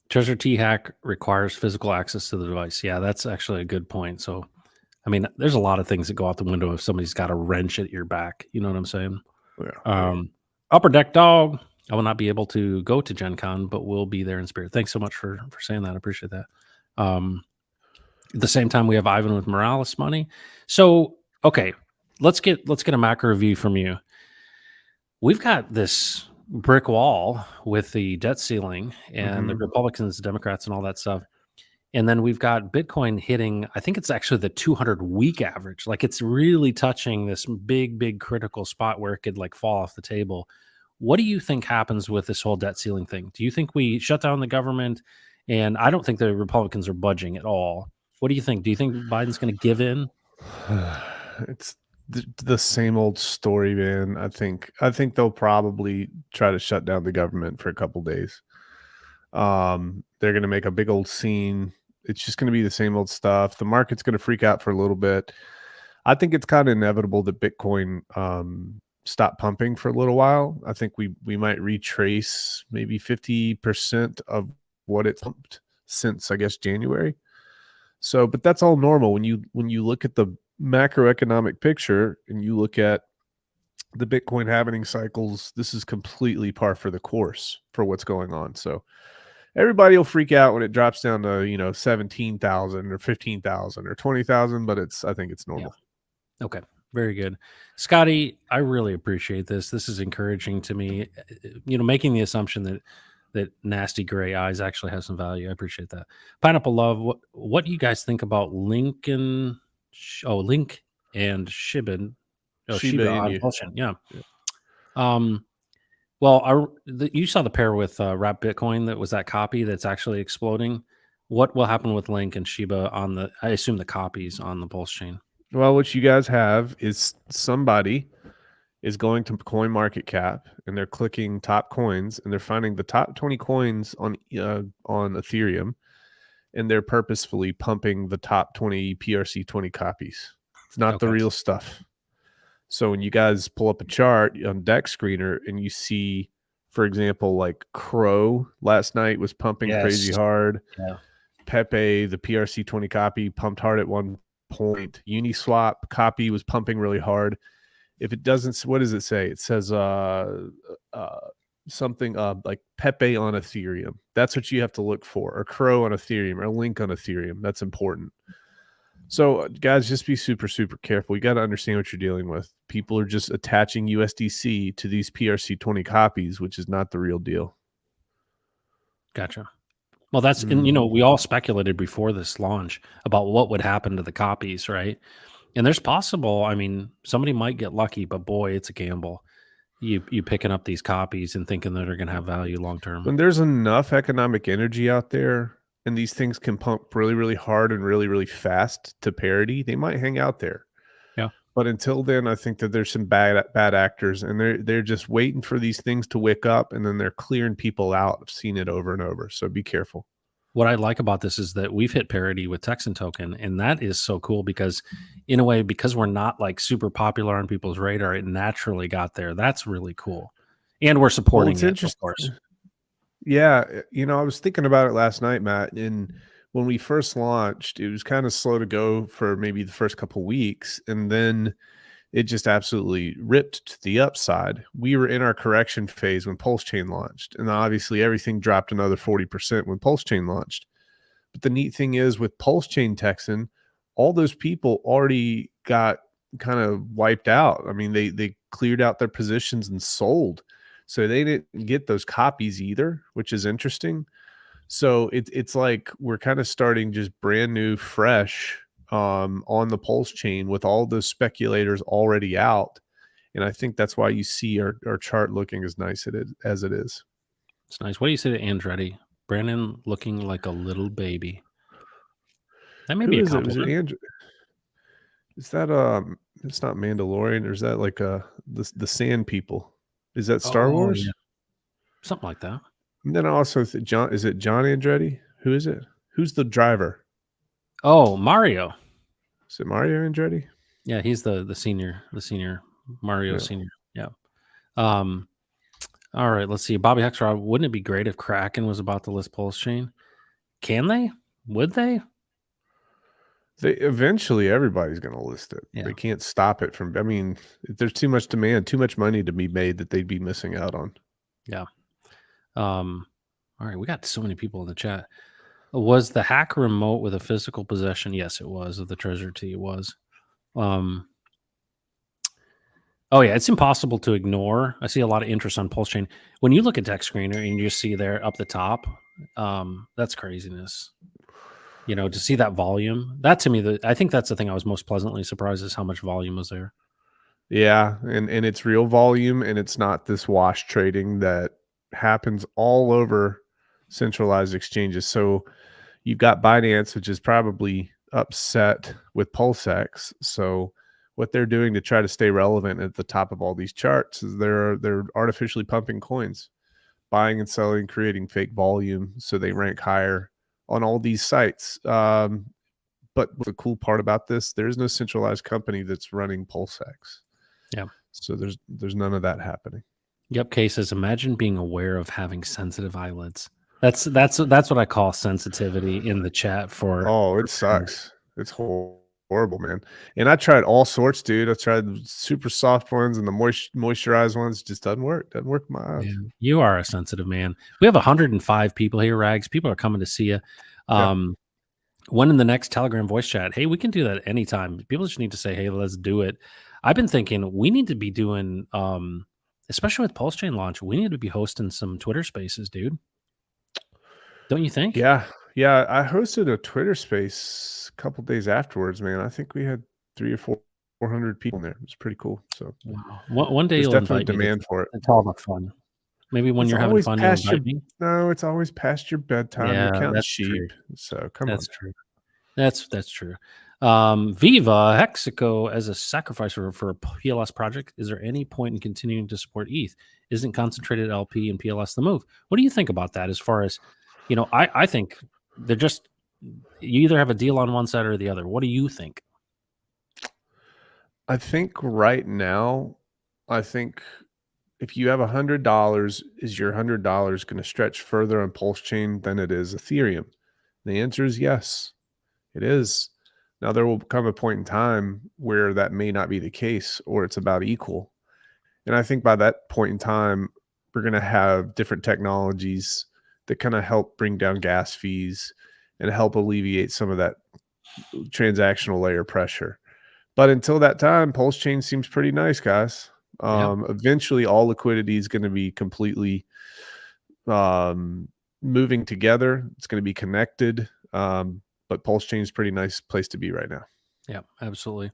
Treasure T hack requires physical access to the device. Yeah, that's actually a good point. So, I mean, there's a lot of things that go out the window if somebody's got a wrench at your back. You know what I'm saying? Yeah. Upper Deck Dog. I will not be able to go to Gen Con, but we'll be there in spirit. Thanks so much for saying that. I appreciate that. At the same time, we have Ivan with Morales money. So, okay, let's get a macro review from you. We've got this brick wall with the debt ceiling and the Republicans, Democrats, and all that stuff. And then we've got Bitcoin hitting, I think it's actually the 200-week average. Like it's really touching this big critical spot where it could like fall off the table. What do you think happens with this whole debt ceiling thing? Do you think we shut down the government? And I don't think the Republicans are budging at all. What do you think? Do you think Biden's going to give in? It's the same old story, man. I think they'll probably try to shut down the government for a couple days. They're going to make a big old scene. It's just going to be the same old stuff. The market's going to freak out for a little bit. I think it's kind of inevitable that Bitcoin stop pumping for a little while. I think we might retrace maybe 50% of what it's pumped since, I guess, January. So, but that's all normal when you look at the macroeconomic picture and you look at the Bitcoin halving cycles. This is completely par for the course for what's going on. So everybody will freak out when it drops down to 17,000 or 15,000 or 20,000, but I think it's normal. Yeah. Okay, very good, Scotty. I really appreciate this. This is encouraging to me. Making the assumption that nasty gray eyes actually have some value. I appreciate that. Pineapple Love. What do you guys think about Link and Shiba? Shiba on PulseChain. Yeah. Well, you saw the pair with Wrap Bitcoin that was that copy that's actually exploding. What will happen with Link and Shiba on I assume the copies on the PulseChain? Well, what you guys have is somebody is going to CoinMarketCap and they're clicking top coins and they're finding the top 20 coins on Ethereum, and they're purposefully pumping the top 20 PRC20 copies. It's not the real stuff. So when you guys pull up a chart on Deck Screener and you see, for example, like Crow last night was pumping crazy hard. Yeah. Pepe, the PRC20 copy, pumped hard at one point. Uniswap copy was pumping really hard. If it doesn't, what does it say? It says something like Pepe on Ethereum. That's what you have to look for, or Crow on Ethereum, or Link on Ethereum. That's important. So, guys, just be super, super careful. You got to understand what you're dealing with. People are just attaching USDC to these PRC20 copies, which is not the real deal. Gotcha. Well, that's, and we all speculated before this launch about what would happen to the copies, right? And there's possible, I mean, somebody might get lucky, but boy, it's a gamble. You picking up these copies and thinking that they're going to have value long term. When there's enough economic energy out there and these things can pump really, really hard and really, really fast to parity, they might hang out there. Yeah. But until then, I think that there's some bad actors, and they're just waiting for these things to wake up, and then they're clearing people out. I've seen it over and over. So be careful. what I like about this is that we've hit parity with Texan token, and that is so cool because, in a way, because we're not like super popular on people's radar, it naturally got there. That's really cool, and we're supporting it's it, of interesting. course. Yeah, I was thinking about it last night, Matt, and when we first launched, it was kind of slow to go for maybe the first couple weeks, and then it just absolutely ripped to the upside. We were in our correction phase when PulseChain launched, and obviously everything dropped another 40% when PulseChain launched. But the neat thing is with PulseChain Texan, all those people already got kind of wiped out. I mean, they cleared out their positions and sold. So they didn't get those copies either, which is interesting. So it's like we're kind of starting just brand new, fresh on the Pulse chain with all those speculators already out. And I think that's why you see our chart looking as nice as it is. It's nice. What do you say to Andretti? Brandon looking like a little baby. That may Who be a is it? Was it compliment. Andrew? Is that it's not Mandalorian, or is that like the Sand People? Is that Star Oh, Wars? yeah. Something like that. And then also John, is it John Andretti? Who is it? Who's the driver? Oh, Mario. Is it Mario Andretti? Yeah, he's the senior Mario Yeah. senior. Yeah. All right, let's see. Bobby Hexrod, wouldn't it be great if Kraken was about to list Pulse Chain? Can they? Would they? They eventually everybody's going to list it. Yeah. They can't stop it from. I mean, there's too much demand, too much money to be made that they'd be missing out on. Yeah. All right, we got so many people in the chat. Was the hack remote with a physical possession? Yes, it was. Of the treasure T, it was. Oh yeah, it's impossible to ignore. I see a lot of interest on Pulse Chain. When you look at Tech Screener and you see there up the top, that's craziness. To see that volume, that to me, I think that's the thing I was most pleasantly surprised is how much volume was there. Yeah, and it's real volume, and it's not this wash trading that happens all over centralized exchanges. So you've got Binance, which is probably upset with PulseX. So what they're doing to try to stay relevant at the top of all these charts is they're artificially pumping coins, buying and selling, creating fake volume, so they rank higher on all these sites. But the cool part about this, there is no centralized company that's running PulseX. Yeah. So there's none of that happening. Yep. Kay says, imagine being aware of having sensitive eyelids. That's what I call sensitivity in the chat for. Oh, it sucks. It's horrible, man. And I tried all sorts, dude. I tried the super soft ones and the moisturized ones. It just doesn't work. Doesn't work with my eyes. Yeah, you are a sensitive man. We have 105 people here, Rags. People are coming to see you. When in the next Telegram voice chat, hey, we can do that anytime. People just need to say, hey, let's do it. I've been thinking we need to be doing, especially with Pulse Chain launch, we need to be hosting some Twitter spaces, dude. Don't you think? Yeah. I hosted a Twitter space a couple days afterwards, man. I think we had 300 or 400 people in there. It was pretty cool. So wow. One day there's you'll definitely invite me. demand for it. It's all about fun. Maybe when you're having fun, you'll invite me. No, it's always past your bedtime. Yeah, You're counting that's sheep. true. So come on. That's true. That's true. Viva Hexico as a sacrifice for a PLS project. Is there any point in continuing to support ETH? Isn't concentrated LP and PLS the move? What do you think about that? As far as I think they're just, you either have a deal on one side or the other. What do you think? I think right now, if you have $100, is your $100 going to stretch further on Pulse Chain than it is Ethereum? The answer is yes, it is. Now there will come a point in time where that may not be the case, or it's about equal. And I think by that point in time, we're going to have different technologies that kind of help bring down gas fees and help alleviate some of that transactional layer pressure. But until that time, Pulse Chain seems pretty nice, guys. Eventually, all liquidity is going to be completely moving together. It's going to be connected. But Pulse Chain is a pretty nice place to be right now. Yeah, absolutely.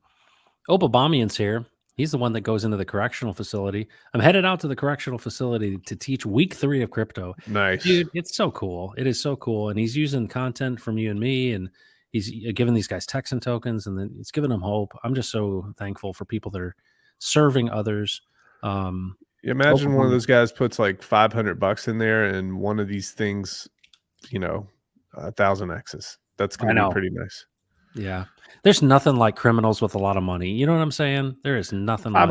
Obamian's here. He's the one that goes into the correctional facility. I'm headed out to the correctional facility to teach week 3 of crypto. Nice. Dude, it's so cool. It is so cool. And he's using content from you and me, and he's giving these guys Texan tokens, and then he's giving them hope. I'm just so thankful for people that are serving others. Imagine one of those guys puts like $500 in there, and one of these things, 1,000Xs. That's I going to be know. pretty nice. Yeah. There's nothing like criminals with a lot of money. You know what I'm saying? There is nothing like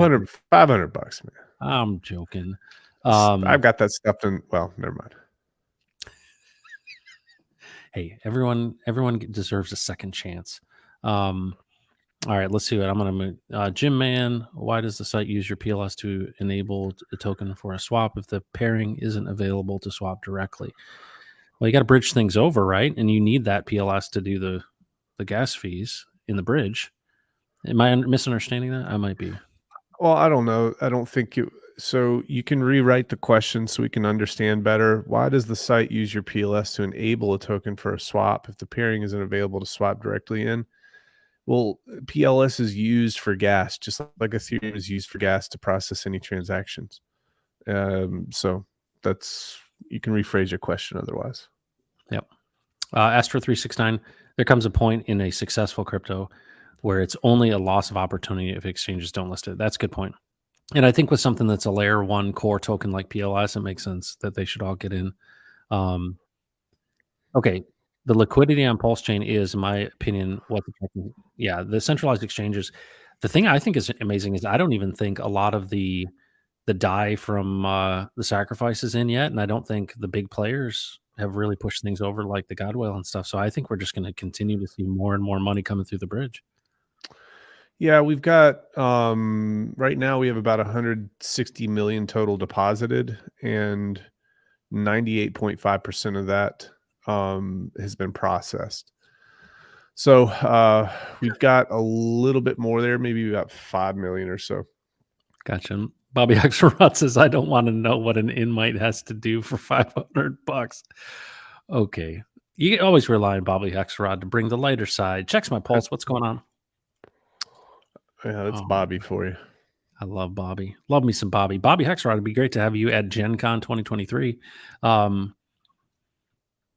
500 bucks, man. I'm joking. I've got that stuff in. Well, never mind. Hey, everyone deserves a second chance. All right, let's see what I'm going to move. Jim Man, why does the site use your PLS to enable a token for a swap if the pairing isn't available to swap directly? Well, you got to bridge things over, right? And you need that PLS to do the gas fees in the bridge. Am I misunderstanding that? I might be. Well, I don't know. I don't think you. So you can rewrite the question so we can understand better. Why does the site use your PLS to enable a token for a swap if the pairing isn't available to swap directly in? Well, PLS is used for gas, just like Ethereum is used for gas to process any transactions. So that's, you can rephrase your question otherwise. Yep. Astro369, there comes a point in a successful crypto where it's only a loss of opportunity if exchanges don't list it. That's a good point. And I think with something that's a layer one core token like PLS, it makes sense that they should all get in. Okay. The liquidity on PulseChain is, in my opinion, the centralized exchanges. The thing I think is amazing is I don't even think a lot of the die from the sacrifice is in yet. And I don't think the big players have really pushed things over like the Godwell and stuff. So I think we're just going to continue to see more and more money coming through the bridge. Yeah, we've got right now we have about 160 million total deposited, and 98.5% of that has been processed. So we've got a little bit more there, maybe about 5 million or so. Gotcha. Bobby Axelrod says, I don't want to know what an inmate has to do for $500. Okay. You can always rely on Bobby Axelrod to bring the lighter side. Checks my pulse. What's going on? Yeah, that's Bobby for you. I love Bobby. Love me some Bobby. Bobby Hexrod, it'd be great to have you at Gen Con 2023.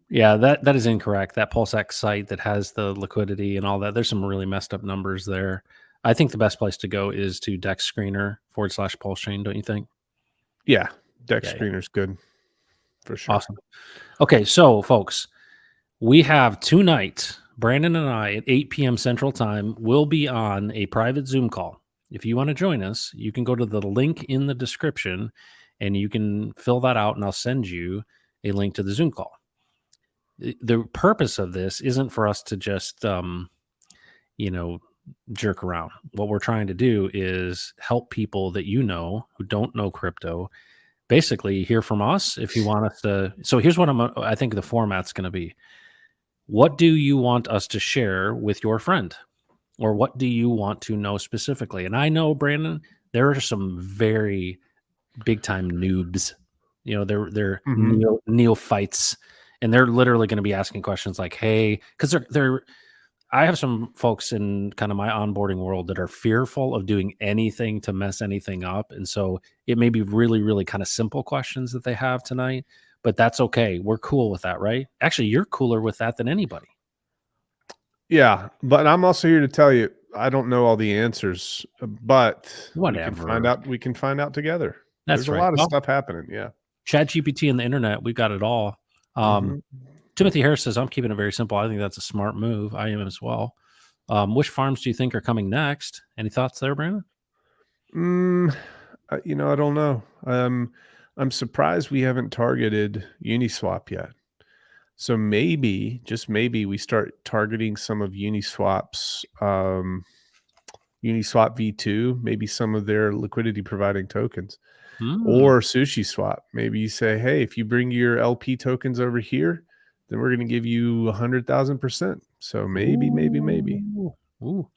Yeah, that is incorrect. That PulseX site that has the liquidity and all that, there's some really messed up numbers there. I think the best place to go is to Dex Screener /PulseChain, don't you think? Yeah, Dex Screener's good for sure. Awesome. Okay, so folks, we have tonight, Brandon and I at 8 p.m. Central Time will be on a private Zoom call. If you want to join us, you can go to the link in the description and you can fill that out, and I'll send you a link to the Zoom call. The purpose of this isn't for us to just, jerk around. What we're trying to do is help people that you know who don't know crypto basically hear from us. If you want us to, so here's what I think the format's going to be. What do you want us to share with your friend? Or what do you want to know specifically? And I know, Brandon, there are some very big time noobs. They're neophytes, and they're literally going to be asking questions like, "Hey," because I have some folks in kind of my onboarding world that are fearful of doing anything to mess anything up, and so it may be really, really kind of simple questions that they have tonight, but that's okay. We're cool with that, right? Actually, you're cooler with that than anybody. Yeah, but I'm also here to tell you I don't know all the answers, but whatever. We can find out together. There's a lot of stuff happening. Yeah. ChatGPT and the internet, we've got it all. Timothy Harris says, I'm keeping it very simple. I think that's a smart move. I am as well. Which farms do you think are coming next? Any thoughts there, Brandon? I don't know. I'm surprised we haven't targeted Uniswap yet. So maybe, just maybe, we start targeting some of Uniswap's Uniswap V2, maybe some of their liquidity providing tokens, or Sushi Swap. Maybe you say, hey, if you bring your LP tokens over here, then we're going to give you 100,000%. So maybe. Ooh.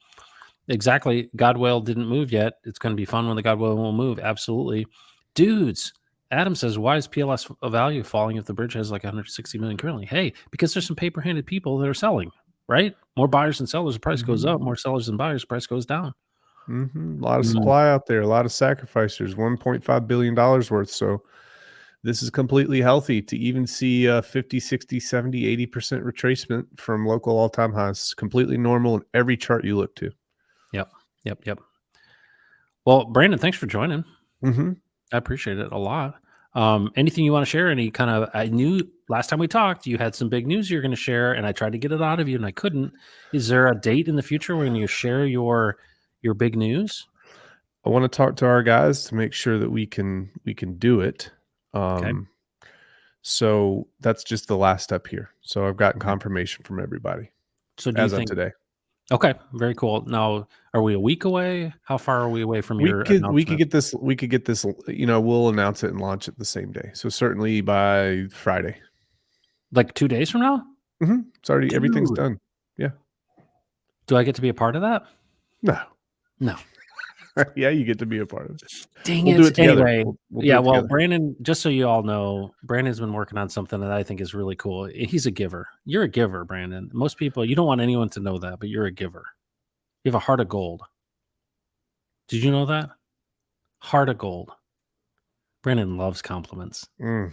Exactly. Godwell didn't move yet. It's going to be fun when the Godwell will move. Absolutely. Dudes, Adam says, why is PLS value falling if the bridge has like 160 million currently? Hey, because there's some paper-handed people that are selling, right? More buyers than sellers, the price goes up. More sellers than buyers, the price goes down. A lot of supply out there, a lot of sacrificers, $1.5 billion worth. So this is completely healthy to even see 50, 60, 70, 80% retracement from local all-time highs. Completely normal in every chart you look to. Yep. Well, Brandon, thanks for joining. I appreciate it a lot. Anything you want to share? Any kind of, I knew last time we talked, you had some big news you're going to share, and I tried to get it out of you and I couldn't. Is there a date in the future when you share your big news? I want to talk to our guys to make sure that we can do it. Okay. So that's just the last step here. So I've gotten confirmation from everybody. So do you as think of today? Okay, very cool. Now, are we a week away? How far are we away from your We could announcement? get this. We could get this. We'll announce it and launch it the same day. So certainly by Friday. Like 2 days from now? It's already everything's Dude. done. Yeah. Do I get to be a part of that? No. Yeah, you get to be a part of it. Dang We'll it. do it together. Anyway, We'll do yeah, it well, together. Brandon, just so you all know, Brandon's been working on something that I think is really cool. He's a giver. You're a giver, Brandon. Most people, you don't want anyone to know that, but you're a giver. You have a heart of gold. Did you know that? Heart of gold. Brandon loves compliments. It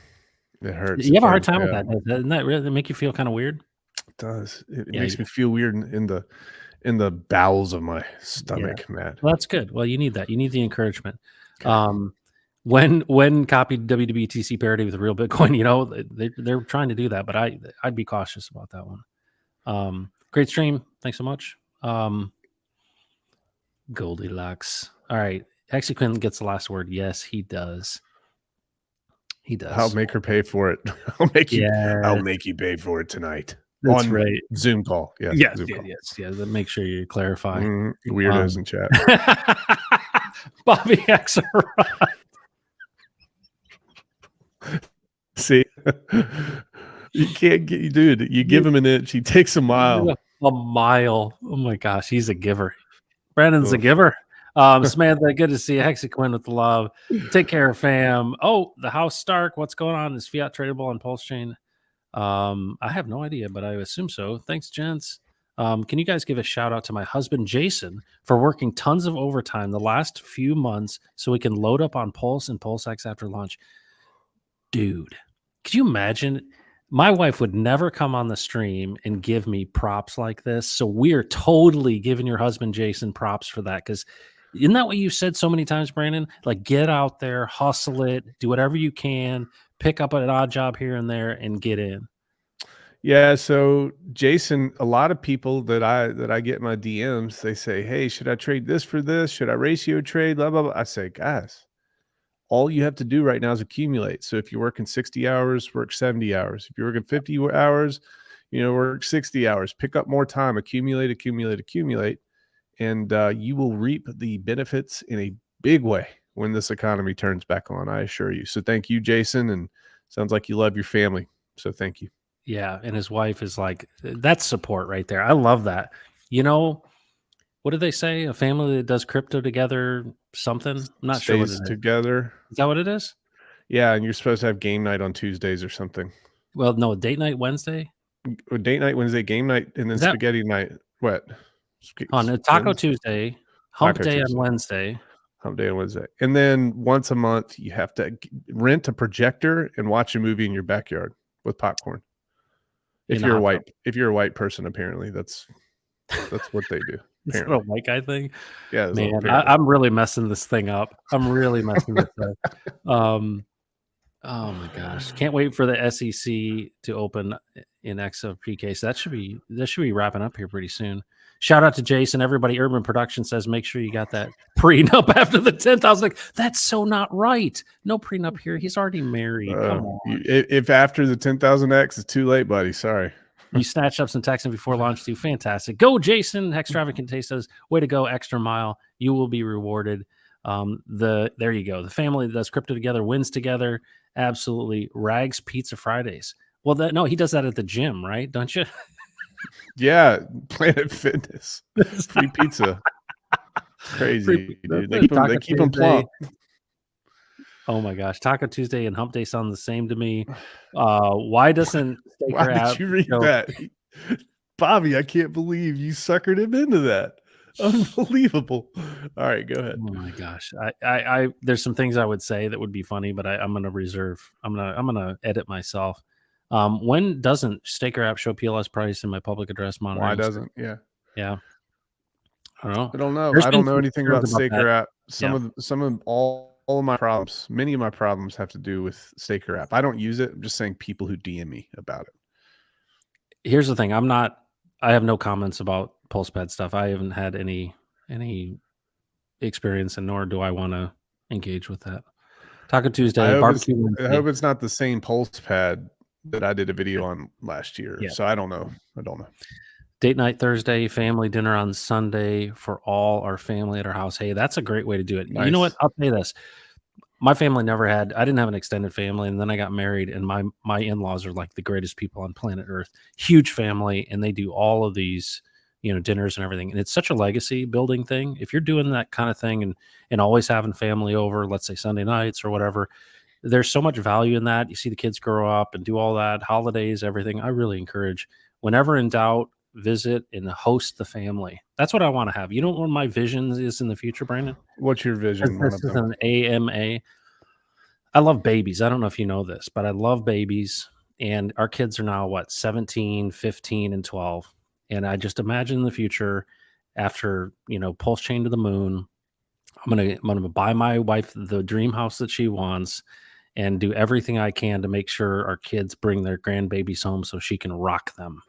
hurts. You have a hard time with that. Doesn't that really make you feel kind of weird? It does. It Yeah, makes me feel weird in the bowels of my stomach, Matt. Well, that's good. Well, you need that. You need the encouragement. When copied WWTC parity with real Bitcoin, they're trying to do that, but I'd be cautious about that one. Great stream. Thanks so much. Goldilocks. All right. Hexaquin gets the last word. Yes, he does. He does. I'll make her pay for it. I'll make you pay for it tonight. That's on right. Zoom call. Yes. Zoom call. Yes. Make sure you clarify. Weirdos in chat. Bobby X. See, you can't get, dude. You give him an inch, he takes a mile. A mile. Oh my gosh, he's a giver. Brandon's a giver. Samantha, good to see you. Hexaquin with the love. Take care, fam. Oh, the House Stark. What's going on? Is fiat tradable on PulseChain? I have no idea, but I assume so. Thanks, gents. Can you guys give a shout out to my husband Jason for working tons of overtime the last few months so we can load up on Pulse and PulseX after launch? Dude, could you imagine? My wife would never come on the stream and give me props like this. So we are totally giving your husband Jason props for that, because isn't that what you said so many times, Brandon? Like, get out there, hustle it, do whatever you can, pick up an odd job here and there, and get in. Yeah. So Jason, a lot of people that I get in my DMs, they say, "Hey, should I trade this for this? Should I ratio trade?" Blah blah blah. I say, guys, all you have to do right now is accumulate. So if you're working 60 hours, work 70 hours. If you're working 50 hours, work 60 hours. Pick up more time. Accumulate. And you will reap the benefits in a big way when this economy turns back on, I assure you. So thank you, Jason. And sounds like you love your family. So thank you. Yeah. And his wife is like, that's support right there. I love that. What do they say? A family that does crypto together, something? I'm not sure what it is. Together. Is that what it is? Yeah. And you're supposed to have game night on Tuesdays or something. Well, no, date night Wednesday? Date night Wednesday, game night, and then spaghetti night. What? On a Taco Tuesday, Hump Day on Wednesday. Hump Day on Wednesday. And then once a month, you have to rent a projector and watch a movie in your backyard with popcorn. If you're a white person, apparently that's what they do. Is that a white guy thing? Yeah, man, I'm really messing this thing up. I'm really messing this up. Oh my gosh, can't wait for the SEC to open in XOPK. So that should be wrapping up here pretty soon. Shout out to Jason. Everybody, Urban Production says make sure you got that prenup after the 10,000. That's so not right. No prenup here. He's already married. Come on. If after the 10,000X, it's too late, buddy. Sorry. You snatched up some Texan before launch too. Fantastic. Go, Jason. Hex Traffic and Taste says, way to go, extra mile. You will be rewarded. There you go. The family that does crypto together wins together. Absolutely. Rags Pizza Fridays. Well, no, he does that at the gym, right? Don't you? Yeah, Planet Fitness, free pizza. Crazy, dude. They keep them plump. Oh my gosh, Taco Tuesday and Hump Day sound the same to me. Why doesn't Staker did you read that, Bobby? I can't believe you suckered him into that. Unbelievable. All right, go ahead. Oh my gosh, I there's some things I would say that would be funny, but I'm gonna reserve. I'm gonna edit myself. When doesn't Staker app show PLS price in my public address monitor? Why doesn't? Yeah. I don't know. I don't know. I don't know anything about Staker app. Some of all all of my problems, many of my problems have to do with Staker app. I don't use it. I'm just saying people who DM me about it. Here's the thing. I have no comments about PulsePad stuff. I haven't had any experience, and nor do I want to engage with that. Taco Tuesday, barbecue Wednesday. I hope it's not the same PulsePad that I did a video on last year. Yeah. So I don't know. Date night Thursday, family dinner on Sunday for all our family at our house. Hey, that's a great way to do it. Nice. You know what? I'll say this. My family I didn't have an extended family, and then I got married, and my in-laws are like the greatest people on planet Earth. Huge family, and they do all of these, dinners and everything. And it's such a legacy building thing. If you're doing that kind of thing and always having family over, let's say Sunday nights or whatever, there's so much value in that. You see the kids grow up and do all that, holidays, everything. I really encourage, whenever in doubt, visit and host the family. That's what I want to have. You know what my vision is in the future, Brandon? What's your vision? This is an AMA. I love babies. I don't know if you know this, but I love babies. And our kids are now 17, 15, and 12. And I just imagine in the future, after PulseChain to the moon, I'm gonna buy my wife the dream house that she wants, and do everything I can to make sure our kids bring their grandbabies home so she can rock them.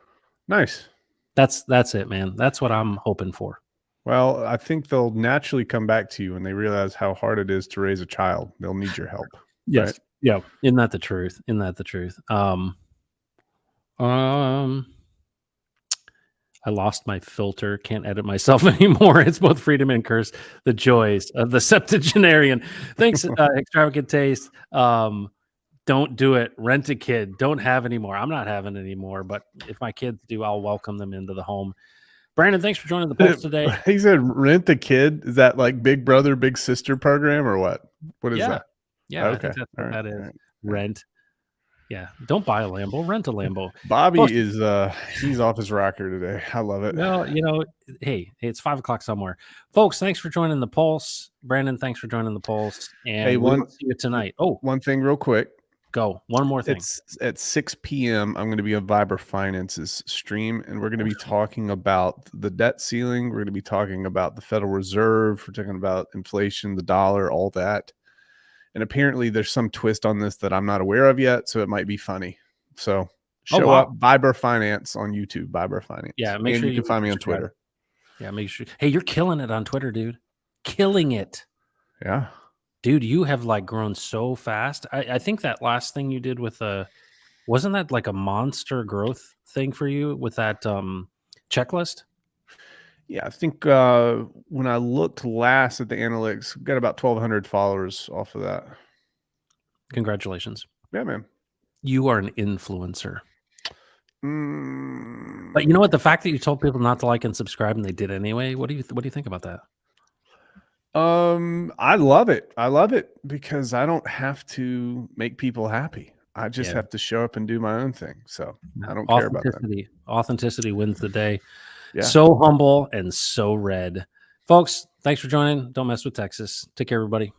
Nice. That's it, man. That's what I'm hoping for. Well, I think they'll naturally come back to you when they realize how hard it is to raise a child. They'll need your help. Yes. Right? Yeah. Isn't that the truth? I lost my filter. Can't edit myself anymore. It's both freedom and curse. The joys of the septuagenarian. Thanks, Extravagant Taste. Don't do it. Rent a kid. Don't have any more. I'm not having any more, but if my kids do, I'll welcome them into the home. Brandon, thanks for joining the Pulse today. He said rent a kid. Is that like Big Brother, Big Sister program or what? What is that? Yeah, okay. That's what that is. Right. Rent. Yeah. Don't buy a Lambo. Rent a Lambo. Bobby is he's off his rocker today. I love it. Well, hey, it's 5:00 somewhere. Folks, thanks for joining the Pulse. Brandon, thanks for joining the Pulse. And we'll see you tonight. Oh, one thing real quick. Go. One more thing. It's at 6 p.m. I'm going to be on Viber Finance's stream, and we're going to be talking about the debt ceiling. We're going to be talking about the Federal Reserve. We're talking about inflation, the dollar, all that. And apparently there's some twist on this that I'm not aware of yet, so it might be funny. So show up, Viber Finance on YouTube, Viber Finance. Yeah, make sure you can find me on Twitter. Yeah, make sure. Hey, you're killing it on Twitter, dude. Killing it. Yeah. Dude, you have grown so fast. I think that last thing you did with wasn't that like a monster growth thing for you with that checklist? Yeah, I think when I looked last at the analytics, got about 1,200 followers off of that. Congratulations. Yeah, man. You are an influencer. But you know what? The fact that you told people not to like and subscribe and they did anyway, what do you think about that? I love it. I love it because I don't have to make people happy. I just have to show up and do my own thing. So I don't care about that. Authenticity wins the day. Yeah. So humble and so red. Folks, thanks for joining. Don't mess with Texas. Take care, everybody.